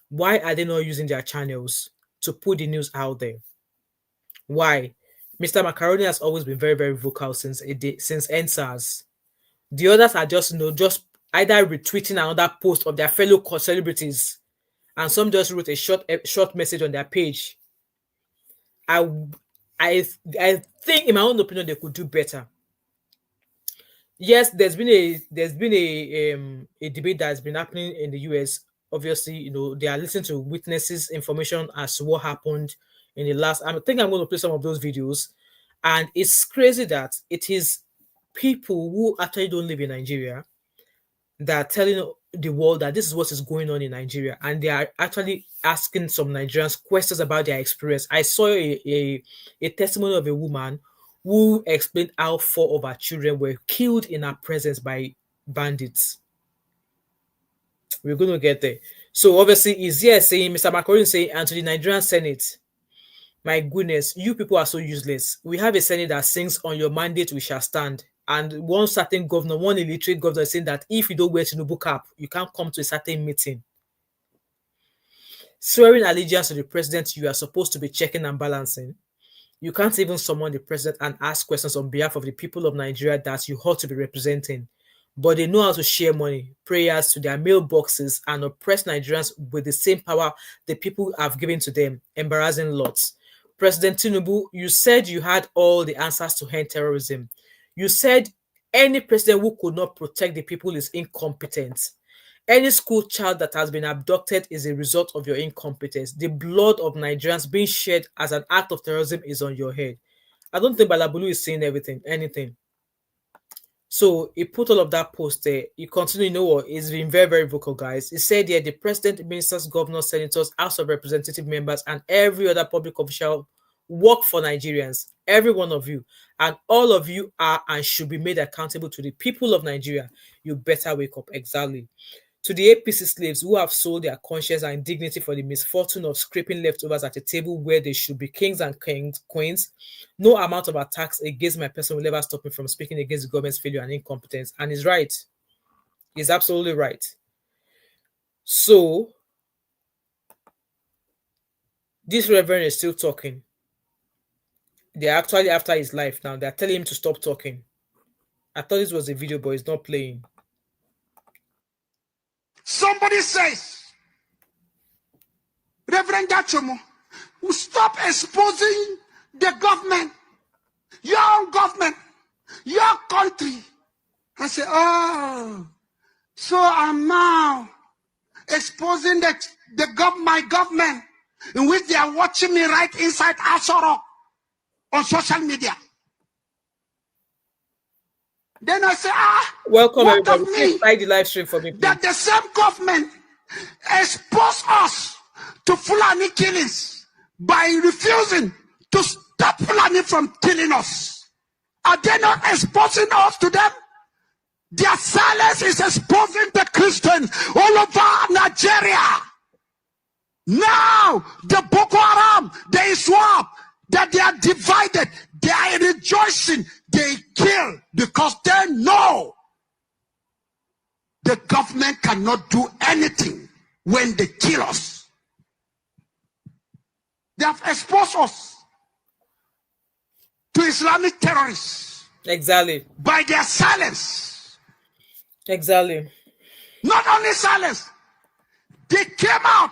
Why are they not using their channels to put the news out there? Why? Mr. Macaroni has always been very, very vocal since NSAS. The others are just either retweeting another post of their fellow celebrities, and some just wrote a short message on their page. I think, in my own opinion, they could do better. Yes, there's been a debate that has been happening in the US. Obviously, they are listening to witnesses' information as to what happened in the last. I think I'm going to play some of those videos, and it's crazy that it is people who actually don't live in Nigeria that are telling the world that this is what is going on in Nigeria, and they are actually asking some Nigerians questions about their experience. I saw a testimony of a woman who explained how 4 of her children were killed in her presence by bandits. We're going to get there. So obviously, he's here saying, Mr. Macaron saying, and to the Nigerian Senate, my goodness, you people are so useless. We have a Senate that sings, on your mandate we shall stand. And one certain governor, one illiterate governor, is saying that if you don't wear Tinubu cap, you can't come to a certain meeting. Swearing allegiance to the president, you are supposed to be checking and balancing. You can't even summon the president and ask questions on behalf of the people of Nigeria that you ought to be representing. But they know how to share money, prayers to their mailboxes, and oppress Nigerians with the same power the people have given to them. Embarrassing lots. President Tinubu, you said you had all the answers to end terrorism. You said any president who could not protect the people is incompetent. Any school child that has been abducted is a result of your incompetence. The blood of Nigerians being shed as an act of terrorism is on your head. I don't think Balabulu is saying anything. So he put all of that post there. He continued, you know what? He's been very, very vocal, guys. He said here the president, ministers, governors, senators, House of Representative members, and every other public official work for Nigerians. Every one of you. And all of you are and should be made accountable to the people of Nigeria. You better wake up. Exactly. To the APC slaves who have sold their conscience and dignity for the misfortune of scraping leftovers at a table where they should be kings and queens, no amount of attacks against my person will ever stop me from speaking against the government's failure and incompetence. And he's right. He's absolutely right. So, this reverend is still talking. They're actually after his life now. They're telling him to stop talking. I thought this was a video, but it's not playing. Somebody says, Reverend Gachomo, stop exposing the government, your own government, your country. I say, oh, so I'm now exposing my government in which they are watching me right inside Asoro on social media. Then I say, welcome what everybody. of me? Please like the live stream for me, please. That the same government expose us to Fulani killings by refusing to stop Fulani from killing us. Are they not exposing us to them? Their silence is exposing the Christians all over Nigeria. Now, the Boko Haram, the Iswap, that they are divided, they are rejoicing, they kill because they know the government cannot do anything when they kill us. They have exposed us to Islamic terrorists. Exactly. By their silence. Exactly. Not only silence, they came out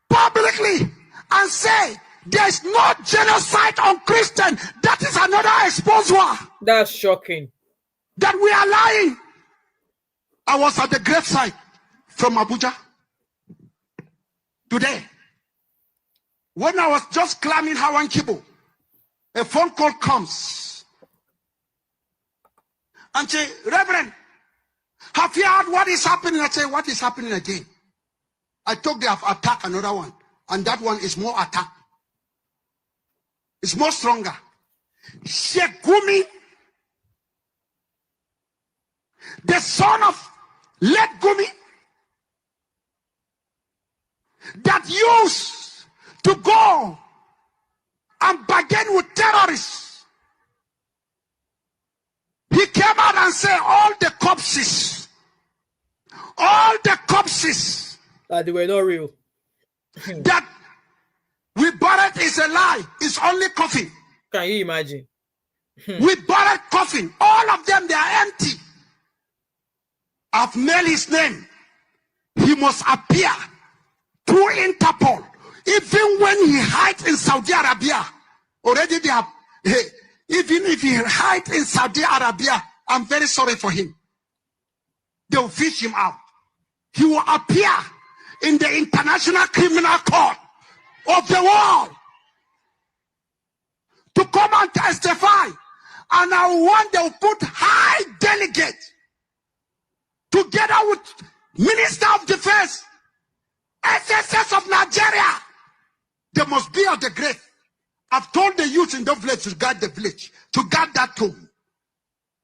publicly and say there's no genocide on Christians. That is another exposure. That's shocking. That we are lying. I was at the gravesite from Abuja today. When I was just climbing Hawan Kibo, a phone call comes. And say, Reverend, have you heard what is happening? I say, what is happening again? I told they have attacked another one. And that one is more attack. It's more stronger. Sheikh Gumi, the son of late Gumi, that used to go and bargain with terrorists. He came out and said all the corpses they were not real. that we buried is a lie. It's only coffin. Can you imagine? We buried coffin. All of them, they are empty. I've mailed his name. He must appear through Interpol. Even when he hides in Saudi Arabia, already they have, even if he hides in Saudi Arabia, I'm very sorry for him. They will fish him out. He will appear in the International Criminal Court of the world to come and testify. And I want them to put high delegate together with Minister of Defense, SSS of Nigeria. They must be at the grave. I've told the youth in the village to guard the village, to guard that tomb.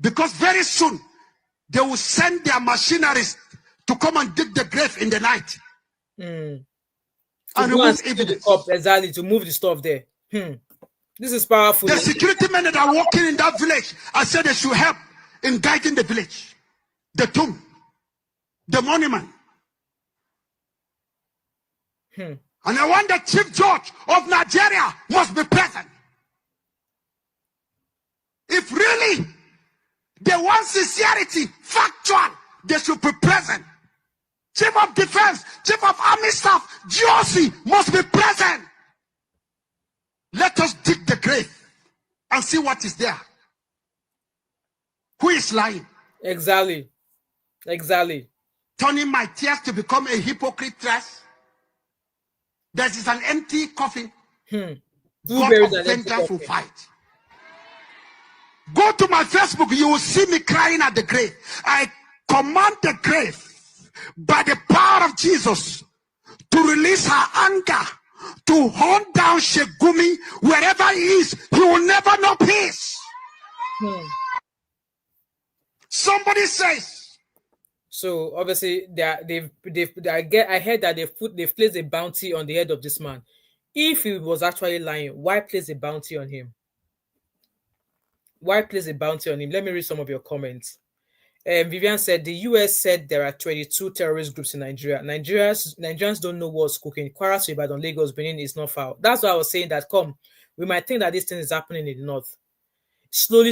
Because very soon, they will send their machineries to come and dig the grave in the night. And remove evidence. Exactly, to move the stuff there. This is powerful. The security men that are working in that village, I said they should help in guiding the village. The tomb. The monument. And I want the Chief Judge of Nigeria must be present. if really they want sincerity, factual, they should be present. Chief of Defense, Chief of Army Staff, GOC must be present. Let us dig the grave and see what is there. Who is lying? Exactly. Turning my tears to become a hypocrite dress. There is an empty coffin. God of vengeance will fight. Go to my Facebook, you will see me crying at the grave. I command the grave by the power of Jesus to release her anger, to hunt down Shegumi wherever he is. He will never know peace. Somebody says. So obviously I heard that they've placed a bounty on the head of this man. If he was actually lying, why place a bounty on him? Why place a bounty on him? Let me read some of your comments. Vivian said the US said there are 22 terrorist groups in Nigeria. Nigerians don't know what's cooking. Kwara to Ibadan, Lagos, Benin is not far. That's why I was saying that. We might think that this thing is happening in the north. Slowly.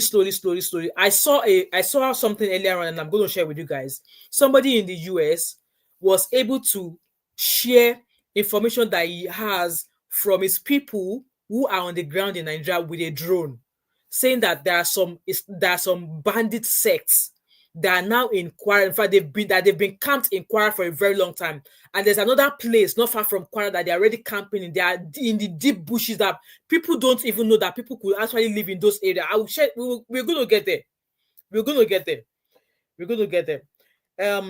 I saw something earlier on, and I'm going to share with you guys. Somebody in the US was able to share information that he has from his people who are on the ground in Nigeria with a drone, saying that there are some bandit sects that are now in Kwara. In fact, they've been camped in Kwara for a very long time. And there's another place not far from Kwara that they're already camping in. They are in the deep bushes that people don't even know that people could actually live in those areas. I will share. We're going to get there.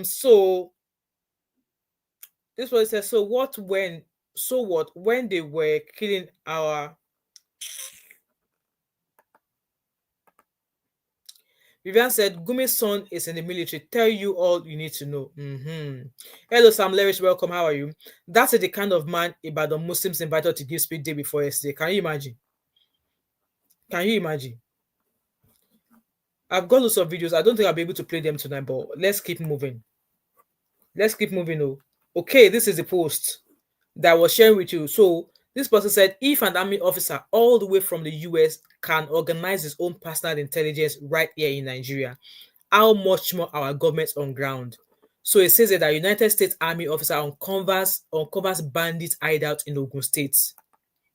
So this was says. So what when they were killing our. Vivian said, Gumi's son is in the military. Tell you all you need to know. Hello, Sam Lerish. Welcome. How are you? That's the kind of man Ibadan Muslims invited to give speech day before yesterday. Can you imagine? I've got lots of videos. I don't think I'll be able to play them tonight, but let's keep moving. Okay, this is the post that I was sharing with you. So this person said, if an army officer all the way from the US can organize his own personal intelligence right here in Nigeria, how much more our government on ground? So it says that the United States Army officer uncovers bandit hideout in Ogun State.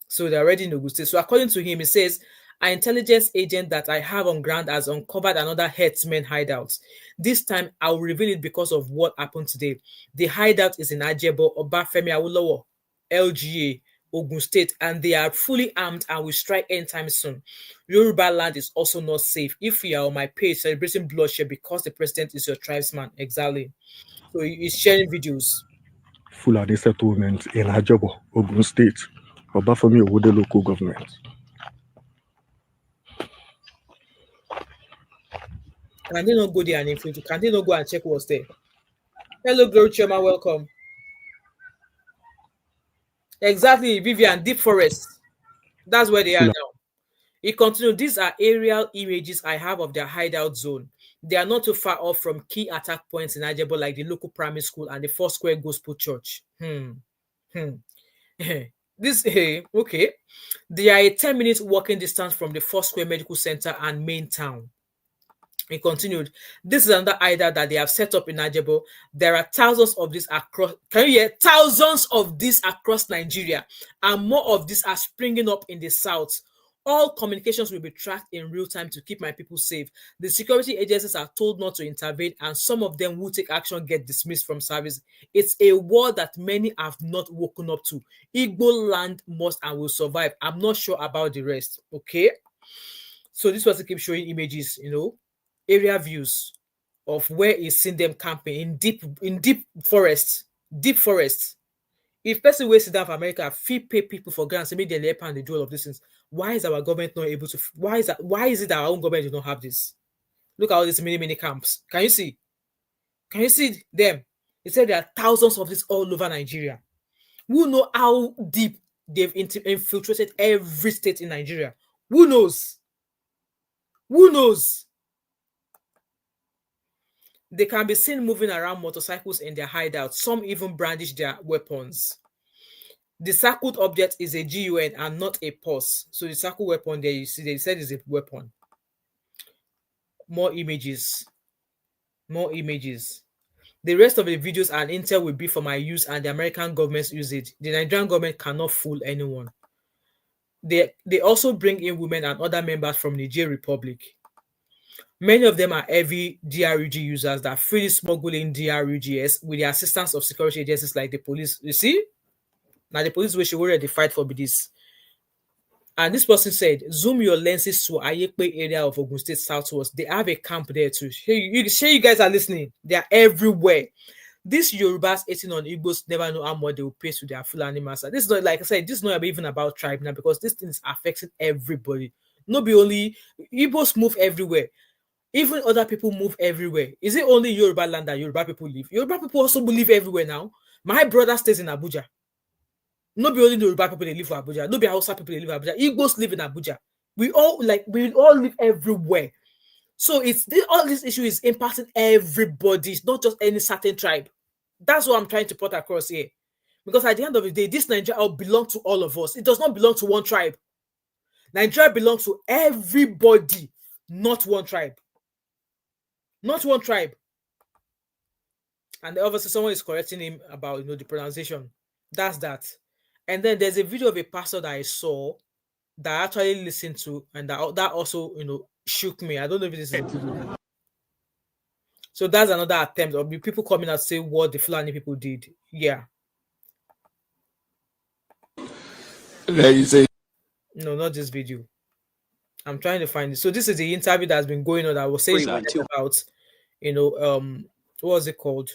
So they're already in Ogun State. So according to him, it says, an intelligence agent that I have on ground has uncovered another herdsman hideout. This time, I will reveal it because of what happened today. The hideout is in Ajebo, Obafemi Awolowo, LGA, Ogun State, and they are fully armed and will strike anytime soon. Yoruba land is also not safe. If you are on my page celebrating bloodshed because the president is your tribesman, exactly. So he's sharing videos. Fulani settlement in Ajabo, Ogun State, Obafemi Awolowo local government. Can they not go there and infiltrate? Can they not go and check what's there? Hello, Glory Choma, welcome. Exactly, Vivian, deep forest. That's where they are now. He continued, these are aerial images I have of their hideout zone. They are not too far off from key attack points in Ajabo, like the local primary school and the Foursquare Gospel Church. Okay. They are a 10-minute walking distance from the Foursquare Medical Center and main town. He continued, this is another hideout that they have set up in Ajabo. There are thousands of these across, can you hear? Thousands of these across Nigeria, and more of these are springing up in the south. All communications will be tracked in real time to keep my people safe. The security agencies are told not to intervene, and some of them who take action get dismissed from service. It's a war that many have not woken up to. Igbo land must and will survive. I'm not sure about the rest. Okay. So this was to keep showing images, area views of where he's seen them camping in deep forest. If person will sit down for America, fee pay people for grants, make the lay and they do all of these things. Why is our government not able to? Why is it that our own government does not have this? Look at all these mini camps. Can you see? Them? It said there are thousands of this all over Nigeria. Who know how deep they've infiltrated every state in Nigeria? Who knows? They can be seen moving around motorcycles in their hideouts. Some even brandish their weapons. The circled object is a GUN and not a pulse. So the circle weapon there, you see, they said is a weapon. More images. More images. The rest of the videos and intel will be for my use and the American government's usage. The Nigerian government cannot fool anyone. They also bring in women and other members from Niger Republic. Many of them are heavy DRUG users that freely smuggle in DRUGs with the assistance of security agencies like the police. You see? Now the police we should already fight for this. And this person said, zoom your lenses to Ayekpe area of Ogun State Southwest. They have a camp there too. You guys are listening. They are everywhere. These Yorubas eating on Igbos never know how much they will pay to their Fulani master. This is not, like I said, this is not even about tribe now, because this thing is affecting everybody. Not be only Igbos move everywhere. Even other people move everywhere. Is it only Yoruba land that Yoruba people live? Yoruba people also live everywhere now. My brother stays in Abuja. Not be only the Yoruba people they live in Abuja. Not be Hausa people they live in Abuja. Igbos live in Abuja. We all live everywhere. So all this issue is impacting everybody. It's not just any certain tribe. That's what I'm trying to put across here. Because at the end of the day, this Nigeria belongs to all of us. It does not belong to one tribe. Nigeria belongs to everybody, not one tribe. Not one tribe. And obviously someone is correcting him about the pronunciation. That's that. And then there's a video of a pastor that I saw that I actually listened to, and that also shook me. I don't know if this is a video. So that's another attempt of people coming out say what the Fulani people did. Yeah. No, not this video. I'm trying to find it. So this is the interview that's been going on that I was saying about, what was it called?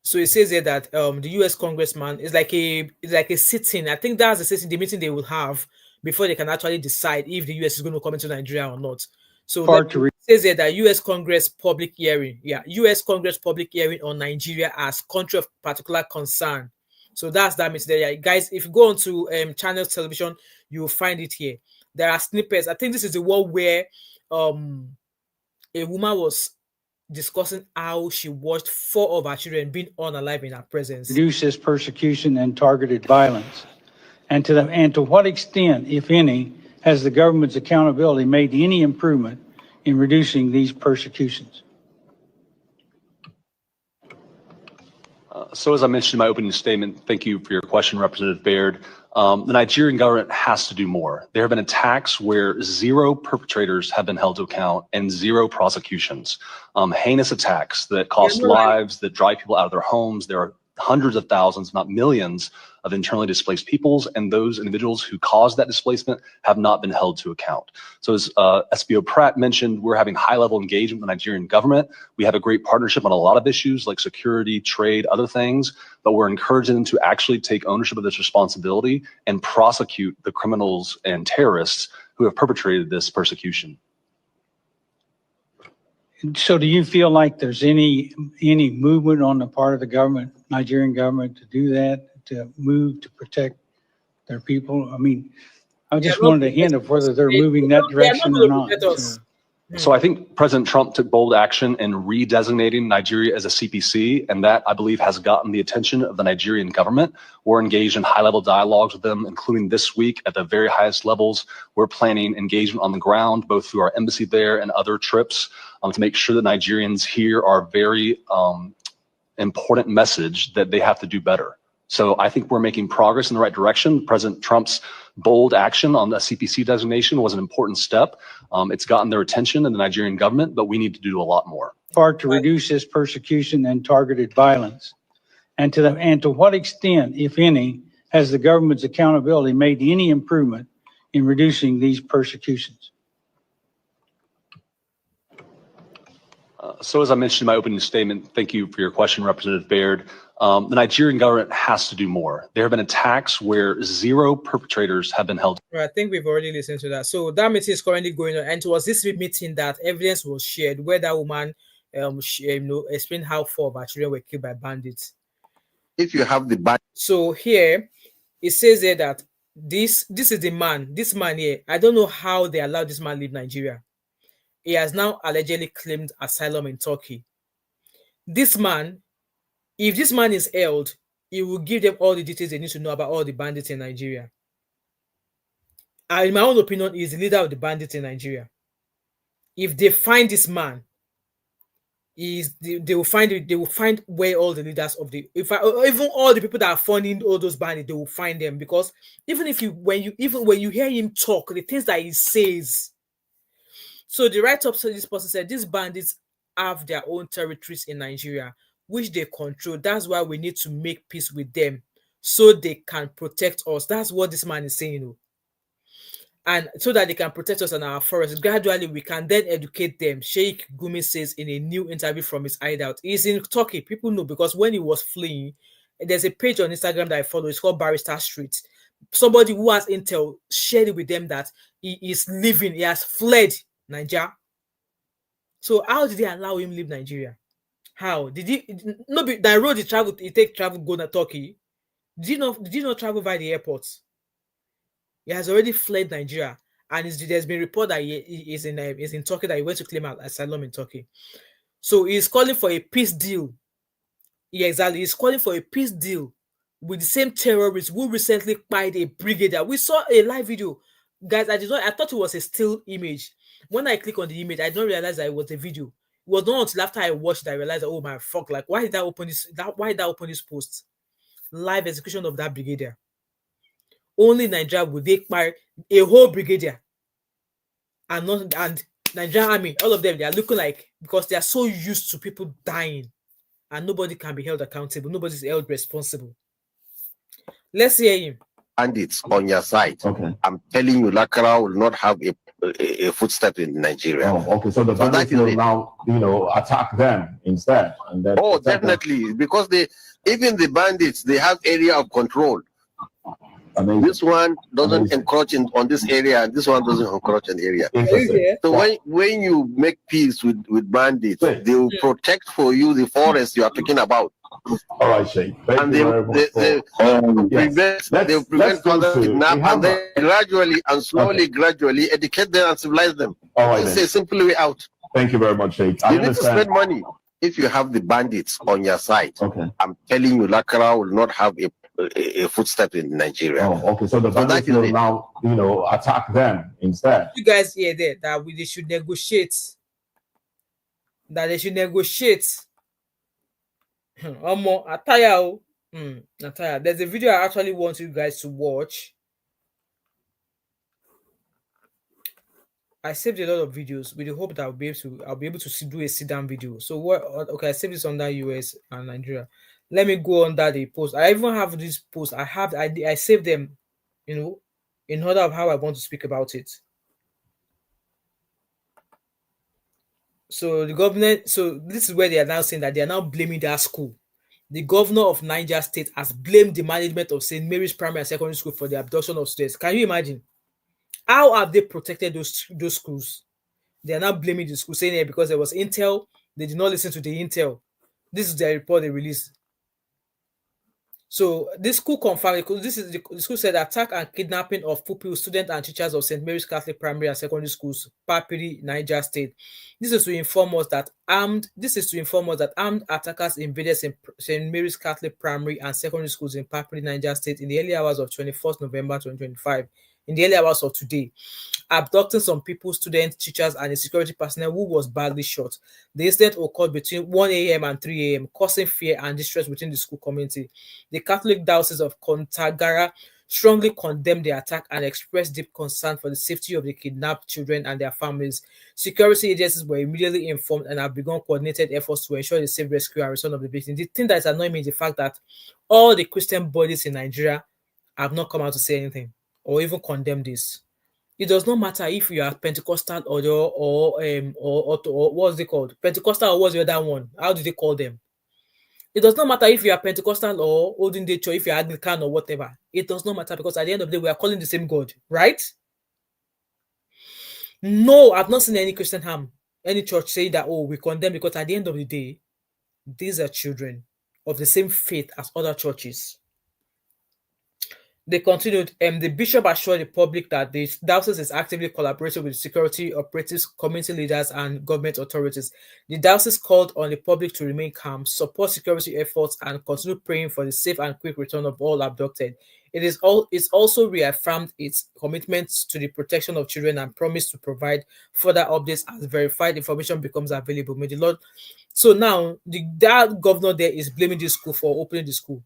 So it says here that the US congressman is like a sitting. I think that's the meeting they will have before they can actually decide if the US is going to come into Nigeria or not. So it says here that US Congress public hearing. Yeah, US Congress public hearing on Nigeria as country of particular concern. So that's that means there. Yeah, guys, if you go onto Channels Television, you will find it here. There are snippets. I think this is the one where a woman was discussing how she watched 4 of her children being unalive in her presence. Reduce this persecution and targeted violence, and to what extent, if any, has the government's accountability made any improvement in reducing these persecutions? So as I mentioned in my opening statement, thank you for your question, Representative Baird. The Nigerian government has to do more. There have been attacks where 0 perpetrators have been held to account and 0 prosecutions. Heinous attacks that cost lives, that drive people out of their homes. There are hundreds of thousands, not millions, of internally displaced peoples, and those individuals who caused that displacement have not been held to account. So as SBO Pratt mentioned, we're having high-level engagement with the Nigerian government. We have a great partnership on a lot of issues like security, trade, other things, but we're encouraging them to actually take ownership of this responsibility and prosecute the criminals and terrorists who have perpetrated this persecution. So do you feel like there's any movement on the part of the government, Nigerian government, to do that, to move to protect their people? I mean, I just wanted a hint of whether they're moving that direction or not. So I think President Trump took bold action in redesignating Nigeria as a CPC, and that, I believe, has gotten the attention of the Nigerian government. We're engaged in high-level dialogues with them, including this week at the very highest levels. We're planning engagement on the ground, both through our embassy there and other trips, to make sure that Nigerians hear our very important message that they have to do better. So I think we're making progress in the right direction. President Trump's bold action on the CPC designation was an important step. It's gotten their attention in the Nigerian government, but we need to do a lot more. Part to reduce this persecution and targeted violence, and to what extent, if any, has the government's accountability made any improvement in reducing these persecutions? So as I mentioned in my opening statement, thank you for your question, Representative Baird. The Nigerian government has to do more. There have been attacks where 0 perpetrators have been held. I think we've already listened to that. So that meeting is currently going on, and it was this meeting that evidence was shared where that woman explained how 4 of her children were killed by bandits. If you have the bad, so here it says here that this is the man. This man here, I don't know how they allowed this man leave Nigeria. He has now allegedly claimed asylum in Turkey. This man, if this man is held, he will give them all the details they need to know about all the bandits in Nigeria. in my own opinion, is the leader of the bandits in Nigeria. If they find this man, they will find where all the leaders of the even all the people that are funding all those bandits, they will find them, because even when you hear him talk, the things that he says. So the write-up, so this person said these bandits have their own territories in Nigeria, which they control. That's why we need to make peace with them so they can protect us. That's what this man is saying. And so that they can protect us and our forests. Gradually, we can then educate them. Sheikh Gumi says in a new interview from his hideout. He's in Turkey. People know, because when he was fleeing, there's a page on Instagram that I follow. It's called Barrister Street. Somebody who has intel shared it with them that he is leaving. He has fled Nigeria. So how did they allow him leave Nigeria? How did he? No, that road he travel go to Turkey. Did you not travel by the airport? He has already fled Nigeria, and there's been report that he is in Turkey, that he went to claim asylum in Turkey. So he's calling for a peace deal. Yeah, exactly. He's calling for a peace deal with the same terrorists who recently killed a brigadier. We saw a live video, guys. I thought it was a still image. When I click on the image, I don't realize that it was a video. It was not until after I watched that I realized, oh my fuck! Like, why did I open this? Why did I open this post? Live execution of that brigadier. Only Nigeria would they fire a whole brigadier, and Nigerian Army, all of them, they are looking like, because they are so used to people dying, and nobody can be held accountable. Nobody's held responsible. Let's hear him. Bandits on your side. Okay. I'm telling you, Lakara will not have a footstep in Nigeria. Oh, okay. So the bandits will now, attack them instead. And then definitely, because even the bandits, they have area of control. Amazing. This one doesn't encroach on this area, and this one doesn't encroach in the area. So when you make peace with bandits, they will protect for you the forest you are talking about. All right, Sheikh. They prevent other kidnap, and then gradually and slowly, gradually educate them and civilize them. All right, it's a simple way out. Thank you very much, Sheikh. You need to spend money. If you have the bandits on your side, I'm telling you, Lakara will not have a footstep in Nigeria. Oh, okay. So the bandits will now, attack them instead. You guys hear that they should negotiate. That they should negotiate. Ataya. There's a video I actually want you guys to watch. I saved a lot of videos with the hope that I'll be able to do a sit-down video. So what? Okay, I saved this under US and Nigeria. Let me go under the post. I even have this post. I saved them, in order of how I want to speak about it. So the government. So this is where they are now saying that they are now blaming that school. The governor of Niger State has blamed the management of St. Mary's Primary and Secondary School for the abduction of students. Can you imagine? How have they protected those schools? They are now blaming the school, saying because there was intel, they did not listen to the intel. This is their report they released. So this school confirmed, the school said attack and kidnapping of pupils, students and teachers of St. Mary's Catholic Primary and Secondary Schools, Papiri, Niger State. This is to inform us that armed attackers invaded St. Mary's Catholic Primary and Secondary Schools in Papiri, Niger State in the early hours of 21st November 2025. In the early hours of today, abducting some people, students, teachers, and a security personnel who was badly shot. The incident occurred between 1 a.m. and 3 a.m., causing fear and distress within the school community. The Catholic Diocese of Kontagara strongly condemned the attack and expressed deep concern for the safety of the kidnapped children and their families. Security agencies were immediately informed and have begun coordinated efforts to ensure the safe rescue and return of the victims. The thing that is annoying me is the fact that all the Christian bodies in Nigeria have not come out to say anything or even condemn this. It does not matter if you are Pentecostal or what's it called? Pentecostal or what's the other one? How do they call them? It does not matter if you are Pentecostal or Olden Day Church, if you are Anglican or whatever. It does not matter, because at the end of the day, we are calling the same God, right? No, I've not seen any Christian any church saying that, oh, we condemn, because at the end of the day, these are children of the same faith as other churches. They continued, the bishop assured the public that the diocese is actively collaborating with security operatives, community leaders, and government authorities. The diocese called on the public to remain calm, support security efforts, and continue praying for the safe and quick return of all abducted. It's also reaffirmed its commitment to the protection of children and promised to provide further updates as verified information becomes available. May the Lord. So now, that governor there is blaming this school for opening the school.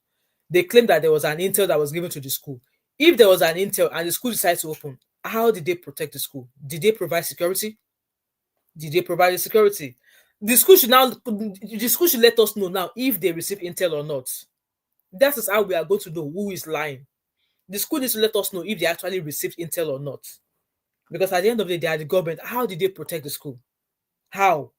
They claim that there was an intel that was given to the school. If there was an intel and the school decided to open, how did they protect the school? Did they provide security? Did they provide the security? The school should let us know now if they receive intel or not. That is how we are going to know who is lying. The school needs to let us know if they actually received intel or not. Because at the end of the day, they are the government. How did they protect the school? How?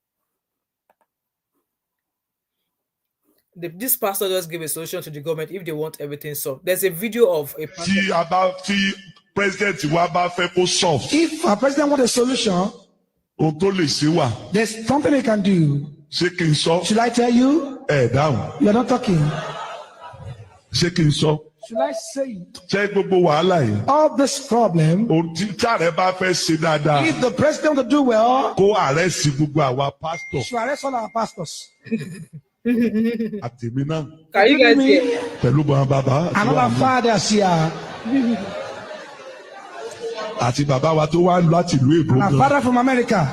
This pastor just gave a solution to the government if they want everything solved. There's a video of a pastor. President solve. If a president wants a solution, there's something he can do. Should I tell you? Down. You're not talking. Should I say all this problem? If the president will do well, should arrest all our pastors. Can you guys hear? Another fathers here. Àti bàbá wa tó wá láti ìlú Èbó gan. And a father from America.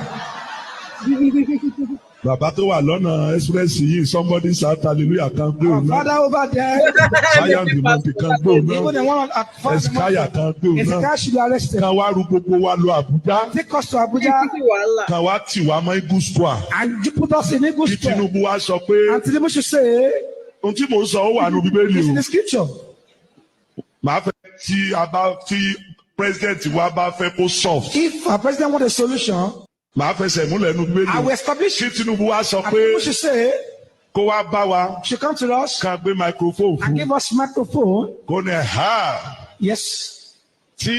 Bàbá tó wà lọ́nà express yìí, somebody shout hallelujah kan gbé òun náà. Our father over there. Zion Demand kan gbé òun náà. Eskaya kan gbé òun náà. Eskaya should be arrested. Kan wá rú gbogbo wa lọ Abuja. Take us to Abuja. Kan wá tì wá mọ́ Eagle Square. And you put us in Eagle Square. Kí Tinubu wá sọ pé. And Tinubu should say. Ohun tí mò ń sọ ó wà nínú Bíbélì o. It's in the scripture. Màá fẹ́ tí president wa bá fẹ́ kó solve. If a president want a solution, màá fẹsẹ̀ múlẹ̀ nínú Bíbélì. I will establish. Kí Tinubu wá sọ pé. Tinubu should say. Kó wá bá wa. Should come to us. Ká gbé microphone fún. And give us microphone. Kó ní ha. Yes. Tí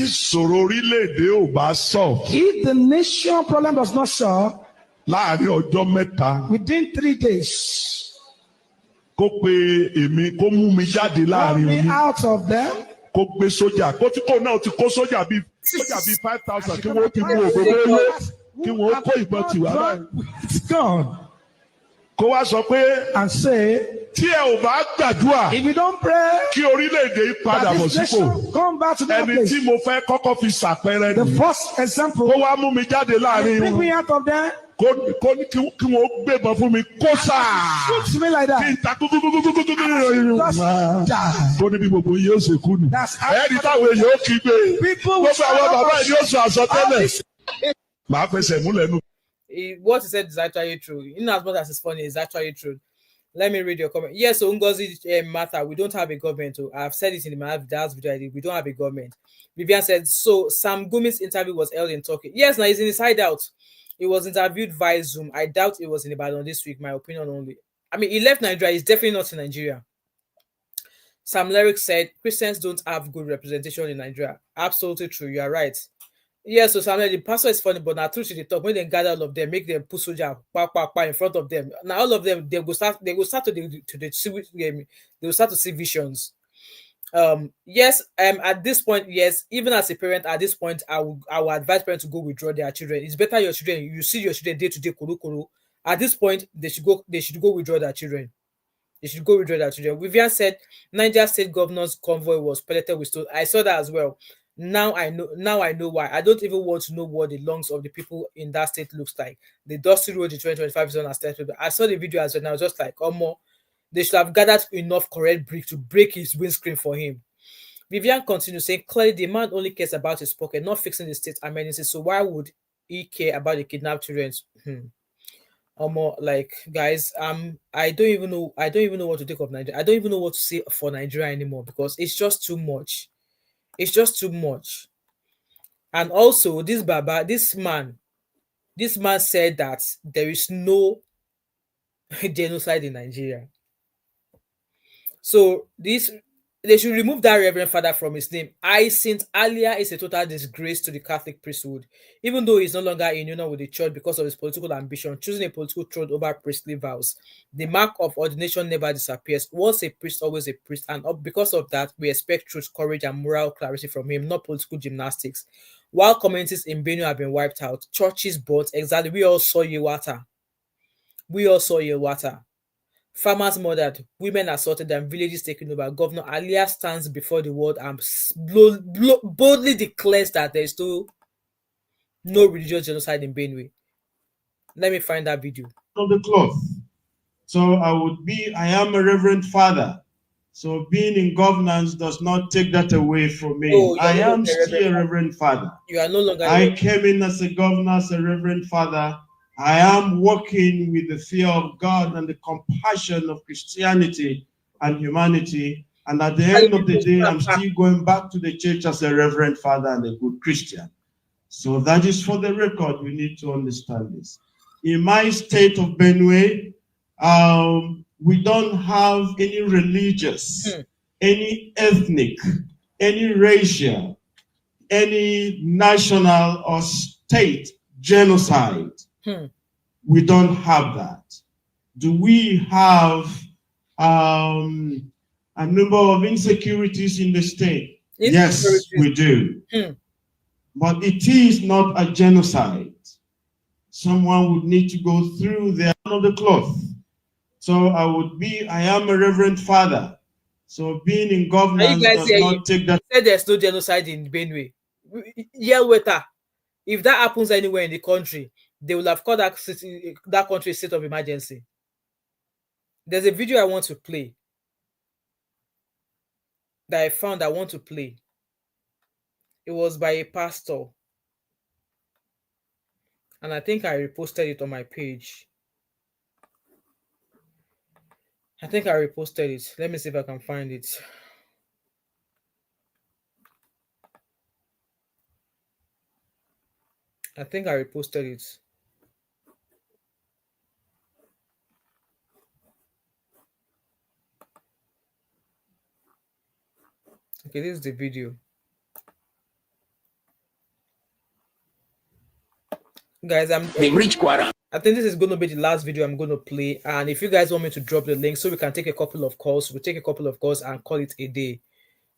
ìṣòro orílẹ̀-èdè ò bá solve. If the nation problem does not solve. Láàárín ọjọ́ mẹ́ta. Within 3 days. Kó pe èmi kó mú mi jáde láàárín mi. Let me out of them. Kó gbé sójà kó tí kò náà ti kó sójà bíi 5,000 kí wọ́n ti mú ògógó kí wọ́n kó ìbọn tiwa náà. Kó wá sọ pé and say tí ẹ ò bá gbàdúrà if you don't pray kí orílẹ̀-èdè yìí padà bọ̀ sípò come back to that place. Ẹni tí mo fẹ́ kọ́kọ́ fi ṣàpẹẹrẹ ni. The first example. Kó wá mú mi jáde láàrin wọn. Bring me out of there. Kó ní kí wọ́n gbébọn fún mi kó sáà. Shoot me like that. Kí n ta kúkúkúkúkúkú. Kó ní bí gbogbo yìí ó ṣe kú ni. Ẹni táwọn èèyàn ó kí gbé. Gbogbo àwọn bàbá yìí ó sọ àsọtẹ́lẹ̀. Màá fẹsẹ̀ múlẹ̀ nù. What he said is actually true. In as much as it's funny, it's actually true. Let me read your comment. Yes, so Ngozi Martha, we don't have a government. I've said it in my last video I did. We don't have a government. Vivian said, so Sam Gumi's interview was held in Turkey. Yes, now he's in his hideout. He was interviewed via Zoom. I doubt it was in Ibadan this week, my opinion only. I mean, he left Nigeria. He's definitely not in Nigeria. Sam Lyric said, Christians don't have good representation in Nigeria. Absolutely true. You are right. Yes, so Samuel, the pastor is funny, but now truth they talk when they gather all of them, make them put soldier in front of them. Now all of them they will start to see visions. Yes, at this point, yes, even as a parent, at this point, I will advise parents to go withdraw their children. It's better your children, you see your children day to day, kuru. At this point, they should go withdraw their children. They should go withdraw their children. Vivian said Niger State Governor's convoy was pelleted with stones. I saw that as well. Now I know why. I don't even want to know what the lungs of the people in that state looks like. The dusty road in 2025 is unacceptable. I saw the video as well, and I was just like, oh more. They should have gathered enough correct brick to break his windscreen for him. Vivian continues saying, clearly the man only cares about his pocket, not fixing the state's emergency. So why would he care about the kidnapped children? Like guys, I don't even know what to take of Nigeria. I don't even know what to say for Nigeria anymore because it's just too much. It's just too much. And also, this man said that there is no genocide in Nigeria. So this they should remove that Reverend Father from his name. Saint Alia is a total disgrace to the Catholic priesthood, even though he's no longer in union with the church because of his political ambition, choosing a political throne over priestly vows. The mark of ordination never disappears. Once a priest, always a priest, and because of that, we expect truth, courage, and moral clarity from him, not political gymnastics. While communities in Benue have been wiped out, churches burnt, exactly, we all saw Yewata. Farmers murdered, women assaulted, and villages taken over. Governor Alia stands before the world and boldly declares that there is no religious genocide in Benue. Let me find that video. Of the cloth. So I am a reverend father. So being in governance does not take that away from me. Oh, I am still a reverend father. You are no longer. I came in as a governor, as a reverend father. I am working with the fear of God and the compassion of Christianity and humanity. And at the end of the day, I'm still going back to the church as a reverend father and a good Christian. So that is for the record. We need to understand this. In my state of Benue, we don't have any religious, any ethnic, any racial, any national or state genocide. We don't have that. Do we have a number of insecurities in the state? Yes, we do. But it is not a genocide. Someone would need to go through the of the cloth. So I am a reverend father. So being in governance does not take that. Said there's no genocide in Benue. Yelweta. If that happens anywhere in the country, they will have called that country a state of emergency. There's a video I want to play that I found I want to play. It was by a pastor. And I think I reposted it on my page. Let me see if I can find it. I think I reposted it. Okay, this is the video. Guys, I think this is going to be the last video I'm going to play. And if you guys want me to drop the link so we can take a couple of calls, we'll take a couple of calls and call it a day.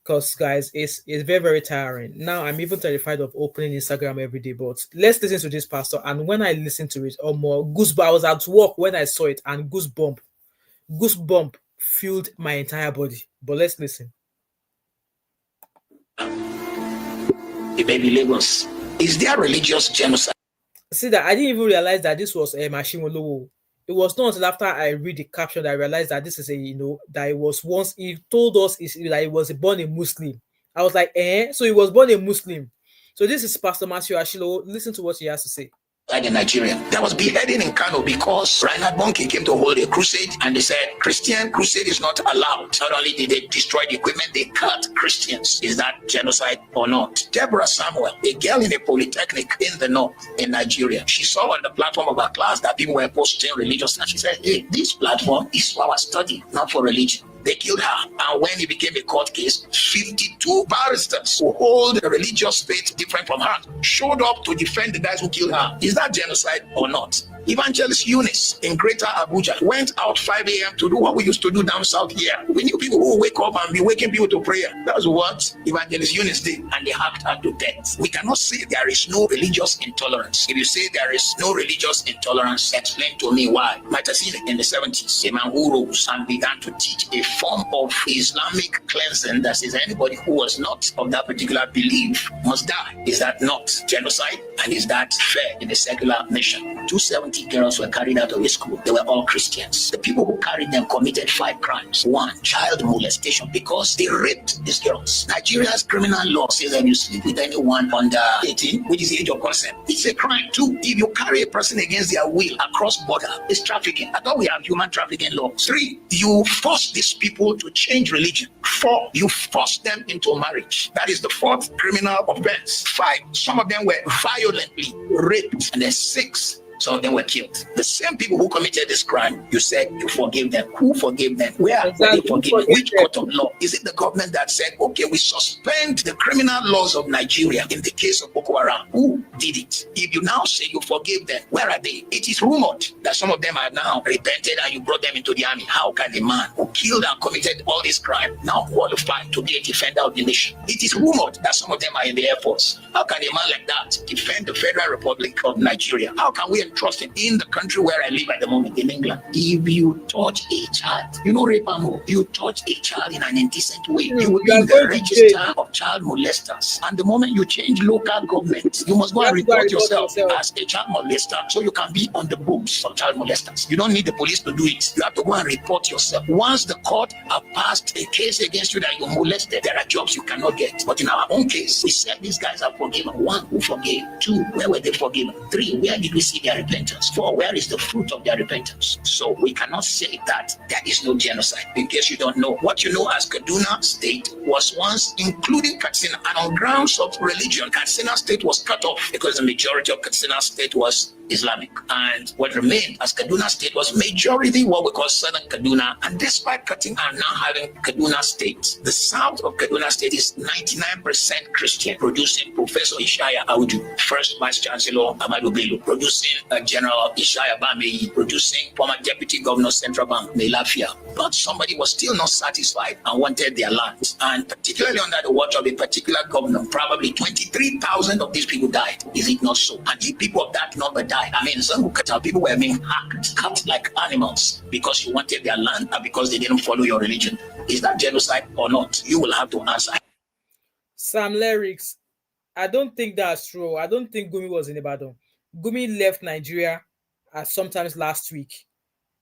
Because, guys, it's very, very tiring. Now, I'm even terrified of opening Instagram every day. But let's listen to this pastor. And when I listened to it, or more, goosebumps. I was at work when I saw it, and goosebump filled my entire body. But let's listen. The baby Lagos. Is there religious genocide? See that I didn't even realize that this was a machine. It was not until after I read the caption that I realized that this is that it was once he told us that he was born a Muslim. I was like, so he was born a Muslim. So this is Pastor Matthew Ashilo. Listen to what he has to say. Like in Nigeria, there was beheading in Kano because Reinhard Bonnke came to hold a crusade, and they said Christian crusade is not allowed. Not only did they destroy the equipment, they cut Christians. Is that genocide or not? Deborah Samuel, a girl in a polytechnic in the north in Nigeria, she saw on the platform of her class that people were posting religious, and she said, hey, this platform is for our study, not for religion. They killed her, and when it became a court case, 52 barristers who hold a religious faith different from her showed up to defend the guys who killed her. Is that genocide or not? Evangelist Eunice in Greater Abuja went out 5 a.m. to do what we used to do down south here. We knew people who wake up and be waking people to prayer. That's what Evangelist Eunice did, and they hacked her to death. We cannot say there is no religious intolerance. If you say there is no religious intolerance, explain to me why. Matasine in the 70s, a man who rose and began to teach a form of Islamic cleansing that says anybody who was not of that particular belief must die. Is that not genocide? And is that fair in a secular nation? 270 girls were carried out of the school. They were all Christians. The people who carried them committed 5 crimes. 1, child molestation, because they raped these girls. Nigeria's criminal law says that you sleep with anyone under 18, which is the age of consent, it's a crime. 2, if you carry a person against their will across border, it's trafficking. I thought we have human trafficking laws. 3, you force these people to change religion. 4, you force them into marriage. That is the 4th criminal offense. 5, some of them were violently raped. And then 6, Some of them were killed. The same people who committed this crime, you said you forgave them. Who forgave them? Where were they forgiven? Which court of law? Is it the government that said, okay, we suspend the criminal laws of Nigeria in the case of Boko Haram? Who did it? If you now say you forgave them, where are they? It is rumored that some of them are now repented and you brought them into the army. How can a man who killed and committed all this crime now qualify to be a defender of the nation? It is rumored that some of them are in the Air Force. How can a man like that defend the Federal Republic of Nigeria? How can we entrust him in the country where I live at the moment, in England? If you touch a child, you know, rape and more, you touch a child in an indecent way, you will be in the register of child molesters. And the moment you change local government, you must go and report yourself as a child molester so you can be on the books of child molesters. You don't need the police to do it. You have to go and report yourself. Once the court have passed a case against you that you molested, there are jobs you cannot get. But in our own case, we said these guys are forgiven. 1, who forgave? 2, where were they forgiven? 3, where did we see their repentance? 4, where is the fruit of their repentance? So we cannot say that there is no genocide. In case you don't know, what you know as Kaduna State was once including Katsina, and on grounds of religion, Katsina State was cut off because the majority of Katsina State was Islamic, and what remained as Kaduna State was majority what we call Southern Kaduna. And despite cutting and now having Kaduna State, the south of Kaduna State is 99% Christian, producing Professor Ishaya Audu, first Vice Chancellor Amadu Bello, producing General Ishaya Bameyi, producing former Deputy Governor Central Bank Melafia. But somebody was still not satisfied and wanted their land, and particularly under the watch of a particular governor, probably 23,000 of these people died. Is it not so? And if people of that number died, I mean, some people were being hacked, cut like animals because you wanted their land and because they didn't follow your religion. Is that genocide or not? You will have to answer. Sam Lyrics, I don't think that's true. I don't think Gumi was in Ibadan. Gumi left Nigeria sometimes last week.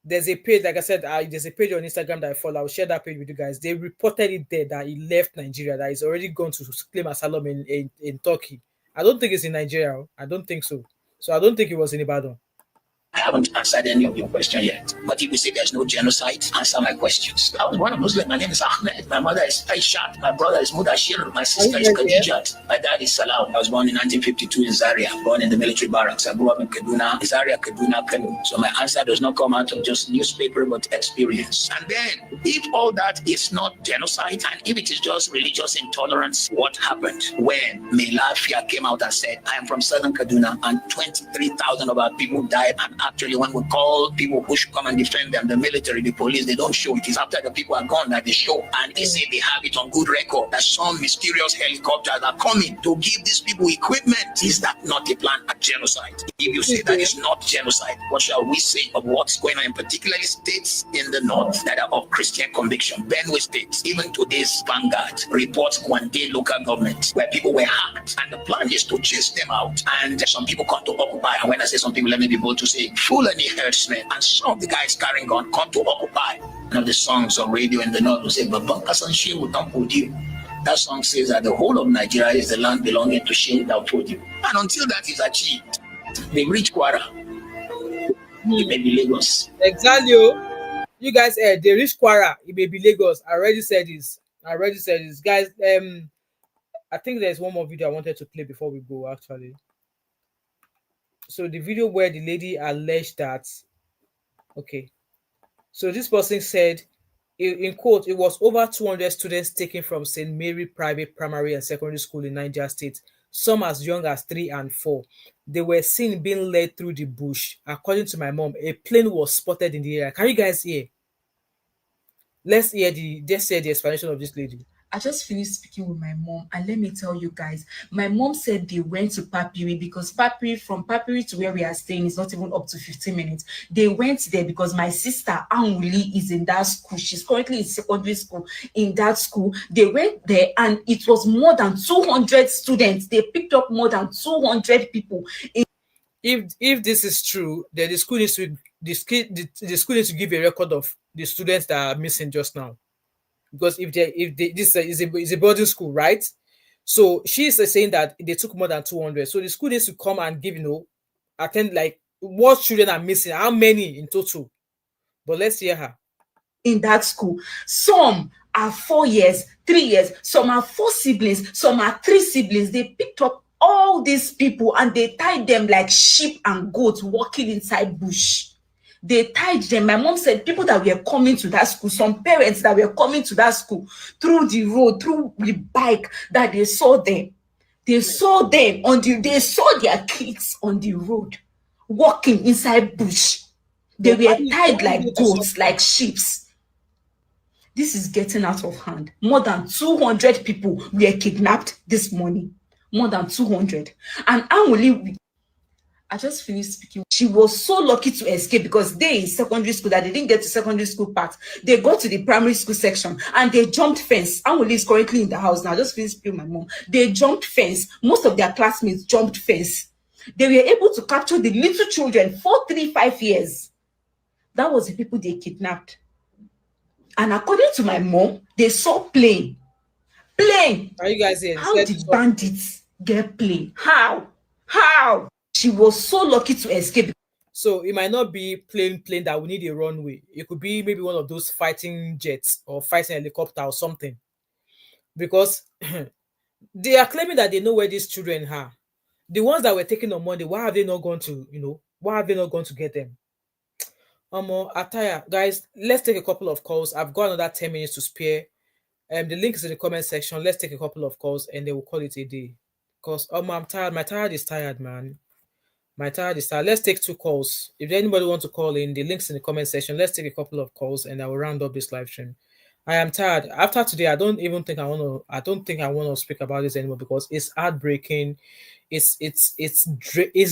There's a page, like I said, there's a page on Instagram that I follow. I'll share that page with you guys. They reported it there that he left Nigeria, that he's already gone to claim asylum in Turkey. I don't think it's in Nigeria. I don't think so. So I don't think it was in Ibadan. I haven't answered any of your question yet. But if you say there's no genocide, answer my questions. I was born a Muslim. My name is Ahmed. My mother is Aishat. My brother is Mudashir. My sister is Khadijat. My dad is Salam. I was born in 1952 in Zaria. Born in the military barracks. I grew up in Kaduna, Zaria, Kaduna, Kanu. So my answer does not come out of just newspaper, but experience. And then, if all that is not genocide, and if it is just religious intolerance, what happened when Melafia came out and said, I am from southern Kaduna, and 23,000 of our people died, and actually, when we call people who should come and defend them, the military, the police, they don't show it. It's after the people are gone that they show. And they say they have it on good record that some mysterious helicopters are coming to give these people equipment. Is that not a plan at genocide? If you say that is not genocide, what shall we say of what's going on in particularly states in the north that are of Christian conviction? Benue State, even today's Vanguard reports Kwande local government where people were hacked. And the plan is to chase them out. And some people come to occupy. And when I say some people, let me be bold to say Fulani herdsmen, and some of the guys carrying gun come to occupy. One of the songs on radio in the north will say, Babanka Sanshi will not put you. That song says that the whole of Nigeria is the land belonging to Shehu Daufodio. And until that is achieved, they reach Kwara. It may be Lagos. Exactly. You guys, they reach Kwara. It may be Lagos. I already said this. Guys, I think there's one more video I wanted to play before we go, actually. So the video where the lady alleged that, okay, so this person said, in quote, it was over 200 students taken from St. Mary Private Primary and Secondary School in Niger State, some as young as 3 and 4. They were seen being led through the bush. According to my mom, a plane was spotted in the area. Can you guys hear? Let's hear the explanation of this lady. I just finished speaking with my mom, and let me tell you guys, my mom said they went to Papiri because from Papiri to where we are staying is not even up to 15 minutes. They went there because my sister, Anuli, is in that school. She's currently in secondary school in that school. They went there, and it was more than 200 students. They picked up more than 200 people. If this is true, then the school needs to give a record of the students that are missing just now. Because this is a boarding school, right? So she's saying that they took more than 200. So the school needs to come and give, attend, like, what children are missing, how many in total. But let's hear her. In that school, some are 4 years, 3 years, some are 4 siblings, some are 3 siblings. They picked up all these people, and they tied them like sheep and goats walking inside bush. They tied them. My mom said people that were coming to that school, some parents that were coming to that school through the road, through the bike, that they saw them. They saw them they saw their kids on the road walking inside bush. They were tied like goats, like sheep. This is getting out of hand. More than 200 people were kidnapped this morning. More than 200. And I just finished speaking. She was so lucky to escape because they in secondary school that they didn't get to secondary school part. They got to the primary school section and they jumped fence. Anwuli is currently in the house now. I just finished speaking with my mom. They jumped fence. Most of their classmates jumped fence. They were able to capture the little children, 4, 3, 5 years. That was the people they kidnapped. And according to my mom, they saw plane. Plane. Are you guys here? How did bandits get plane? How? She was so lucky to escape. So it might not be plane that we need a runway. It could be maybe one of those fighting jets or fighting helicopter or something. Because they are claiming that they know where these children are. The ones that were taken on Monday, why have they not gone to, why have they not gone to get them? Ataya, guys, let's take a couple of calls. I've got another 10 minutes to spare. The link is in the comment section. Let's take a couple of calls and they will call it a day. Because I'm tired. My tired is tired, man. My tired is tired. Let's take 2 calls. If anybody wants to call in, the link's in the comment section. Let's take a couple of calls and I will round up this live stream. I am tired. After today, I don't think I want to speak about this anymore because it's heartbreaking. It's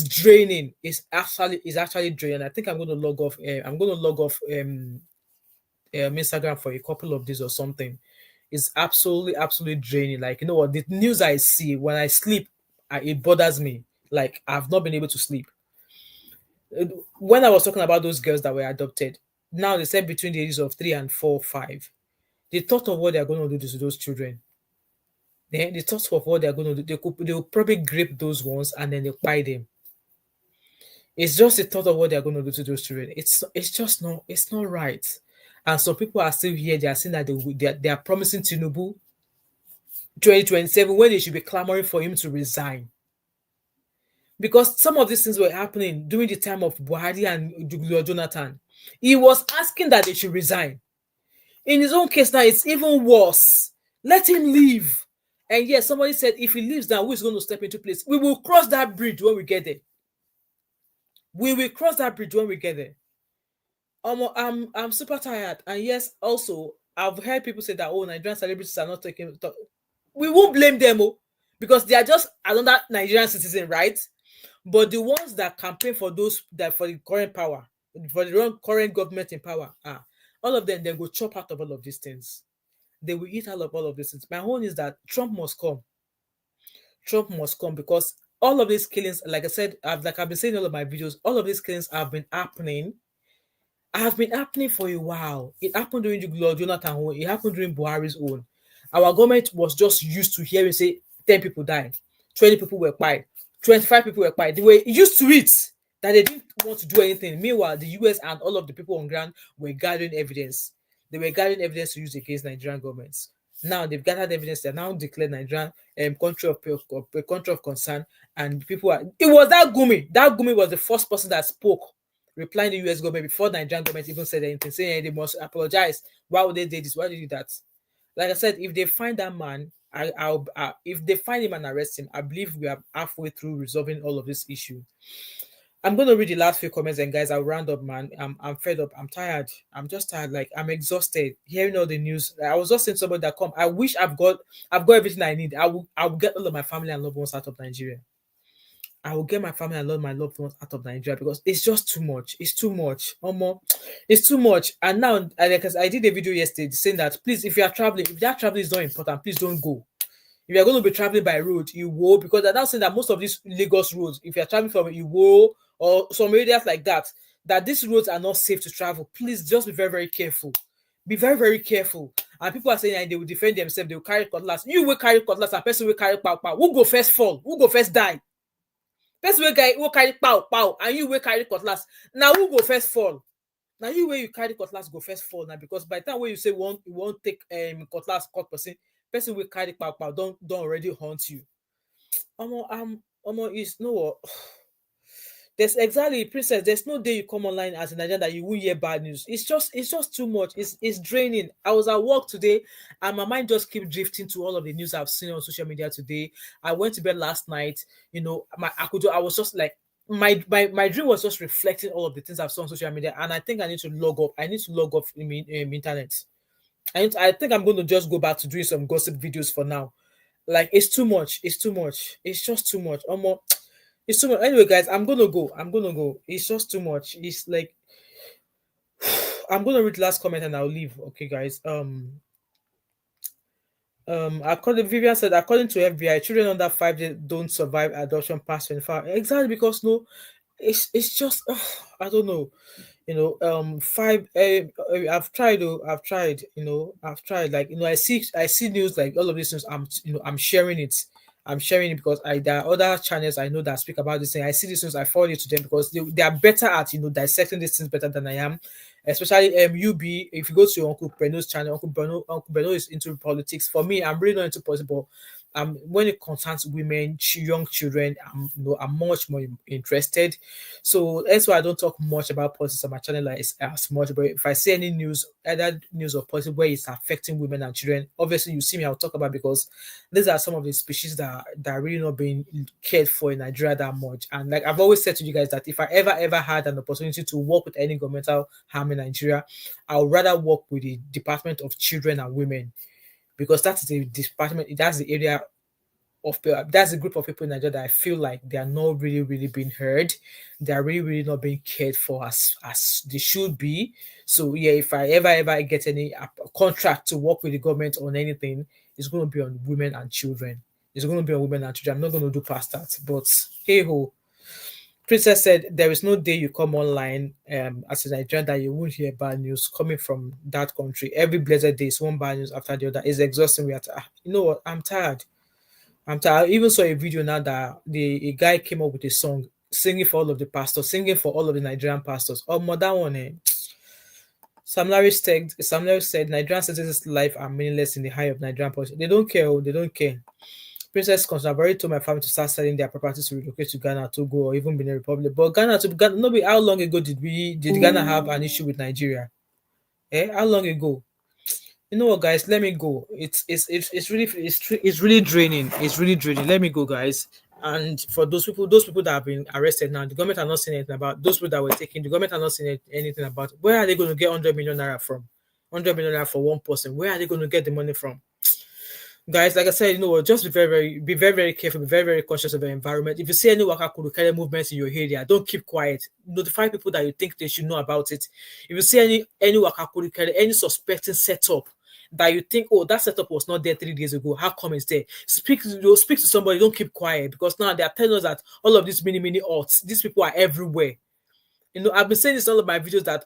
draining. It's actually draining. I think I'm going to log off. Instagram for a couple of days or something. It's absolutely draining. Like, you know what, the news I see when I sleep, it bothers me. Like, I've not been able to sleep. When I was talking about those girls that were adopted, now they said between the ages of 3 and 4, 5, the thought of what they're going to do to those children, the thought of what they're going to do, they will probably grape those ones and then they buy them. It's just the thought of what they're going to do to those children. It's not right. And some people are still here. They are saying that they are promising Tinubu 2027 when they should be clamoring for him to resign. Because some of these things were happening during the time of Buhari and Jonathan. He was asking that they should resign. In his own case now, it's even worse. Let him leave. And yes, somebody said if he leaves now, who is going to step into place? We will cross that bridge when we get there. We will cross that bridge when we get there. I'm super tired. And yes, also, I've heard people say that, Nigerian celebrities are not taking... We won't blame them, because they are just another Nigerian citizen, right? But the ones that campaign for those that for the current power, for the current government in power, all of them, they go chop out of all of these things. They will eat out of all of these things. My own is that Trump must come. Trump must come because all of these killings, like I said, I've been saying in all of my videos, all of these killings have been happening for a while. It happened during the Jonathan own. It happened during Buhari's own. Our government was just used to hearing say 10 people died, 20 people were killed, 25 people were killed. They were used to it that they didn't want to do anything. Meanwhile, the US and all of the people on ground were gathering evidence. They were gathering evidence to use against Nigerian governments. Now they've gathered evidence. They're now declared Nigerian country of concern. And people are. It was that Gumi. That Gumi was the first person that spoke, replying to the US government before the Nigerian government even said anything, saying they must apologize. Why would they do this? Why did they do that? Like I said, if they find that man, if they find him and arrest him, I believe we are halfway through resolving all of this issue. I'm going to read the last few comments and guys, I'll round up, man. I'm fed up. I'm tired. I'm just tired. Like, I'm exhausted hearing all the news. I was just saying to somebody that come. I wish I've got everything I need. I will get all of my family and loved ones out of Nigeria. I will get my family and my loved ones out of Nigeria because it's just too much. It's too much. It's too much. And now, because I did a video yesterday saying that please, if you are traveling, if that traveling is not important, please don't go. If you're going to be traveling by road, you will, because they're now saying that most of these Lagos roads, if you're traveling from Iwo or some areas like that, that these roads are not safe to travel. Please just be very, very careful. Be very, very careful. And people are saying that they will defend themselves, they will carry cutlass. You will carry cutlass, and person will carry pow. Who go first fall? Who go first die? Person will carry pow, and you will carry cutlass. Now who go first fall? Now you where you carry cutlass go first fall now, because by the time when you say you won't take cutlass cut person will carry pow don't already haunt you. Is no what. There's exactly, princess. There's no day you come online as a Nigerian that you will hear bad news. It's just too much. It's draining. I was at work today, and my mind just keep drifting to all of the news I've seen on social media today. I went to bed last night. I was just like my dream was just reflecting all of the things I've seen on social media, and I think I need to log off. I need to log off internet. I think I'm going to just go back to doing some gossip videos for now. Like it's too much. It's too much. It's just too much. It's too much. Anyway, guys, I'm gonna go. It's just too much. It's like I'm gonna read the last comment and I'll leave. Okay, guys. Vivian said, according to FBI, children under 5 don't survive adoption past 25. Exactly, because no, it's just I don't know. I've tried. Like I see news like all of these things. I'm sharing it. I'm sharing it because there are other channels I know that speak about this thing. I see these things, I forward it to them because they are better at dissecting these things better than I am. Especially UB. If you go to Uncle Beno's channel, Uncle Beno is into politics. For me, I'm really not into politics, but when it concerns women, young children, I'm much more interested. So that's why I don't talk much about politics on my channel like as much. But if I see any news, either news or politics where it's affecting women and children, obviously you see me, I'll talk about, because these are some of the species that are really not being cared for in Nigeria that much. And like I've always said to you guys that if I ever had an opportunity to work with any governmental harm in Nigeria, I would rather work with the Department of Children and Women, because that's the department, that's the area of that's a group of people in Nigeria that I feel like they are not really being heard. They are really not being cared for as they should be. So yeah, if I ever get any contract to work with the government on anything, it's going to be on women and children. It's going to be on women and children. I'm not going to do past that. But hey ho, Princess said there is no day you come online as a Nigerian that you won't hear bad news coming from that country. Every blessed day is one bad news after the other. It's exhausting. You know what? I'm tired. I even saw a video now that a guy came up with a song singing for all of the pastors, singing for all of the Nigerian pastors. Oh, more that one. Sam Larry said Nigerian citizens' life are meaningless in the eye of Nigerian politics. They don't care. They don't care. Princess Constabari told my family to start selling their properties to relocate to Ghana, Togo, or even Benin Republic. But Ghana, how long ago did Ghana have an issue with Nigeria? How long ago? You know what, guys? Let me go. It's really draining. It's really draining. Let me go, guys. And for those people that have been arrested now, the government are not saying anything about those people that were taken. The government are not saying anything about where are they going to get 100 million naira from? 100 million naira for one person. Where are they going to get the money from? Guys, like I said, just be very careful, be very conscious of the environment. If you see any Waka Kurukere movements in your area, don't keep quiet. Notify people that you think they should know about it. If you see any Waka Kurukere, any suspecting setup that you think, oh, that setup was not there 3 days ago, how come it's there? Speak to somebody, don't keep quiet, because now they are telling us that all of these mini odds, these people are everywhere. I've been saying this in all of my videos that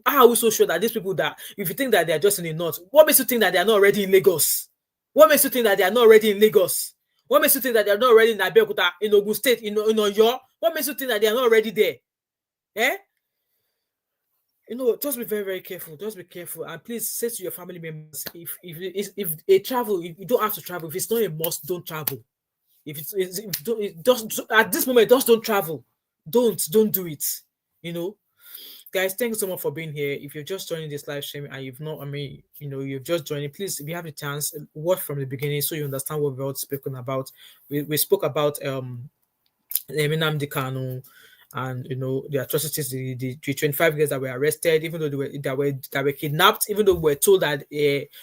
how are we so sure that these people, that if you think that they are just in the north, what makes you think that they are not already in Lagos? What makes you think that they are not already in Lagos? What makes you think that they are not already in Abeokuta, in Ogun State, in Oyo? What makes you think that they are not already there? Just be very careful. Just be careful, and please say to your family members, if they travel, you don't have to travel. If it's not a must, don't travel. If just at this moment, just don't travel. Don't do it. Guys, thank you so much for being here. If you're just joining this live stream and you've not, you've just joined, please, if you have a chance, watch from the beginning so you understand what we're all speaking about. We spoke about Nnamdi Kanu and the atrocities, the 25 girls that were arrested, even though they were kidnapped, even though we were told that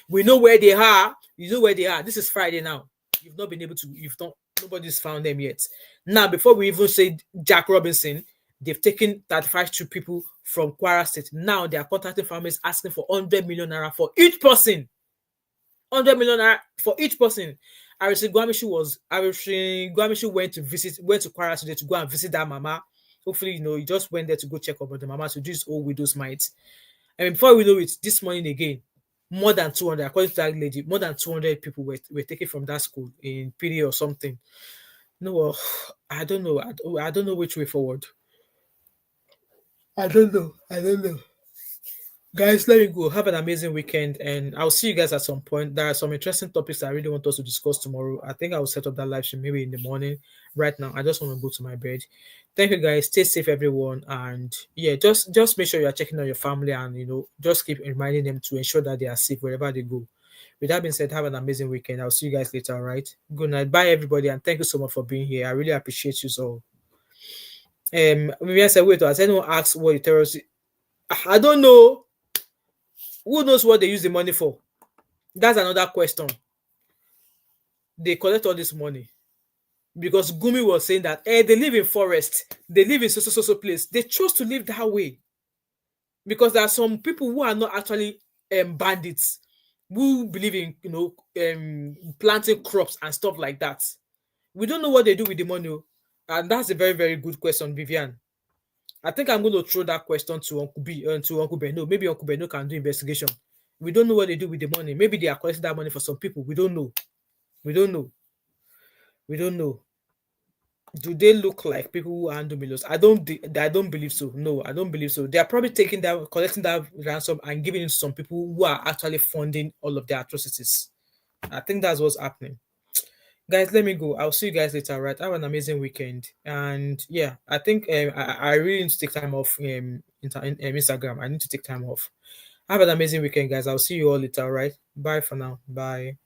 we know where they are. You know where they are. This is Friday now. You've not been able to. Nobody's found them yet. Now, before we even say Jack Robinson, they've taken 35 people from Kwara State. Now they are contacting families asking for 100 million naira for each person. 100 million naira for each person. Arisi Gwamishi went to Kwara State to go and visit that mama. Hopefully, he just went there to go check up on the mama to do his old widow's mite. And before we know it, this morning again, more than 200, according to that lady, more than 200 people were taken from that school in PD or something. No, I don't know. I don't know which way forward. I don't know. Guys, let me go. Have an amazing weekend, and I'll see you guys at some point. There are some interesting topics I really want us to discuss tomorrow. I think I will set up that live stream maybe in the morning. Right now, I just want to go to my bed. Thank you, guys. Stay safe, everyone, and yeah, just make sure you are checking on your family, and just keep reminding them to ensure that they are safe wherever they go. With that being said, have an amazing weekend. I'll see you guys later. All right. Good night. Bye, everybody, and thank you so much for being here. I really appreciate you so. Maybe I said, wait, has anyone asked what the terrorists? I don't know. Who knows what they use the money for? That's another question. They collect all this money because Gumi was saying that they live in forest, they live in so place. They chose to live that way because there are some people who are not actually bandits who believe in planting crops and stuff like that. We don't know what they do with the money, and that's a very, very good question, Vivian. I think I'm going to throw that question to Uncle B and to Uncle Beno. Maybe Uncle Beno can do investigation. We don't know what they do with the money. Maybe they are collecting that money for some people. We don't know. We don't know. We don't know. Do they look like people who handle millions? I don't believe so. No, I don't believe so. They are probably taking that, collecting that ransom and giving it to some people who are actually funding all of their atrocities. I think that's what's happening. Guys, let me go. I'll see you guys later, right? Have an amazing weekend. And yeah, I think I really need to take time off Instagram. I need to take time off. Have an amazing weekend, guys. I'll see you all later, right? Bye for now. Bye.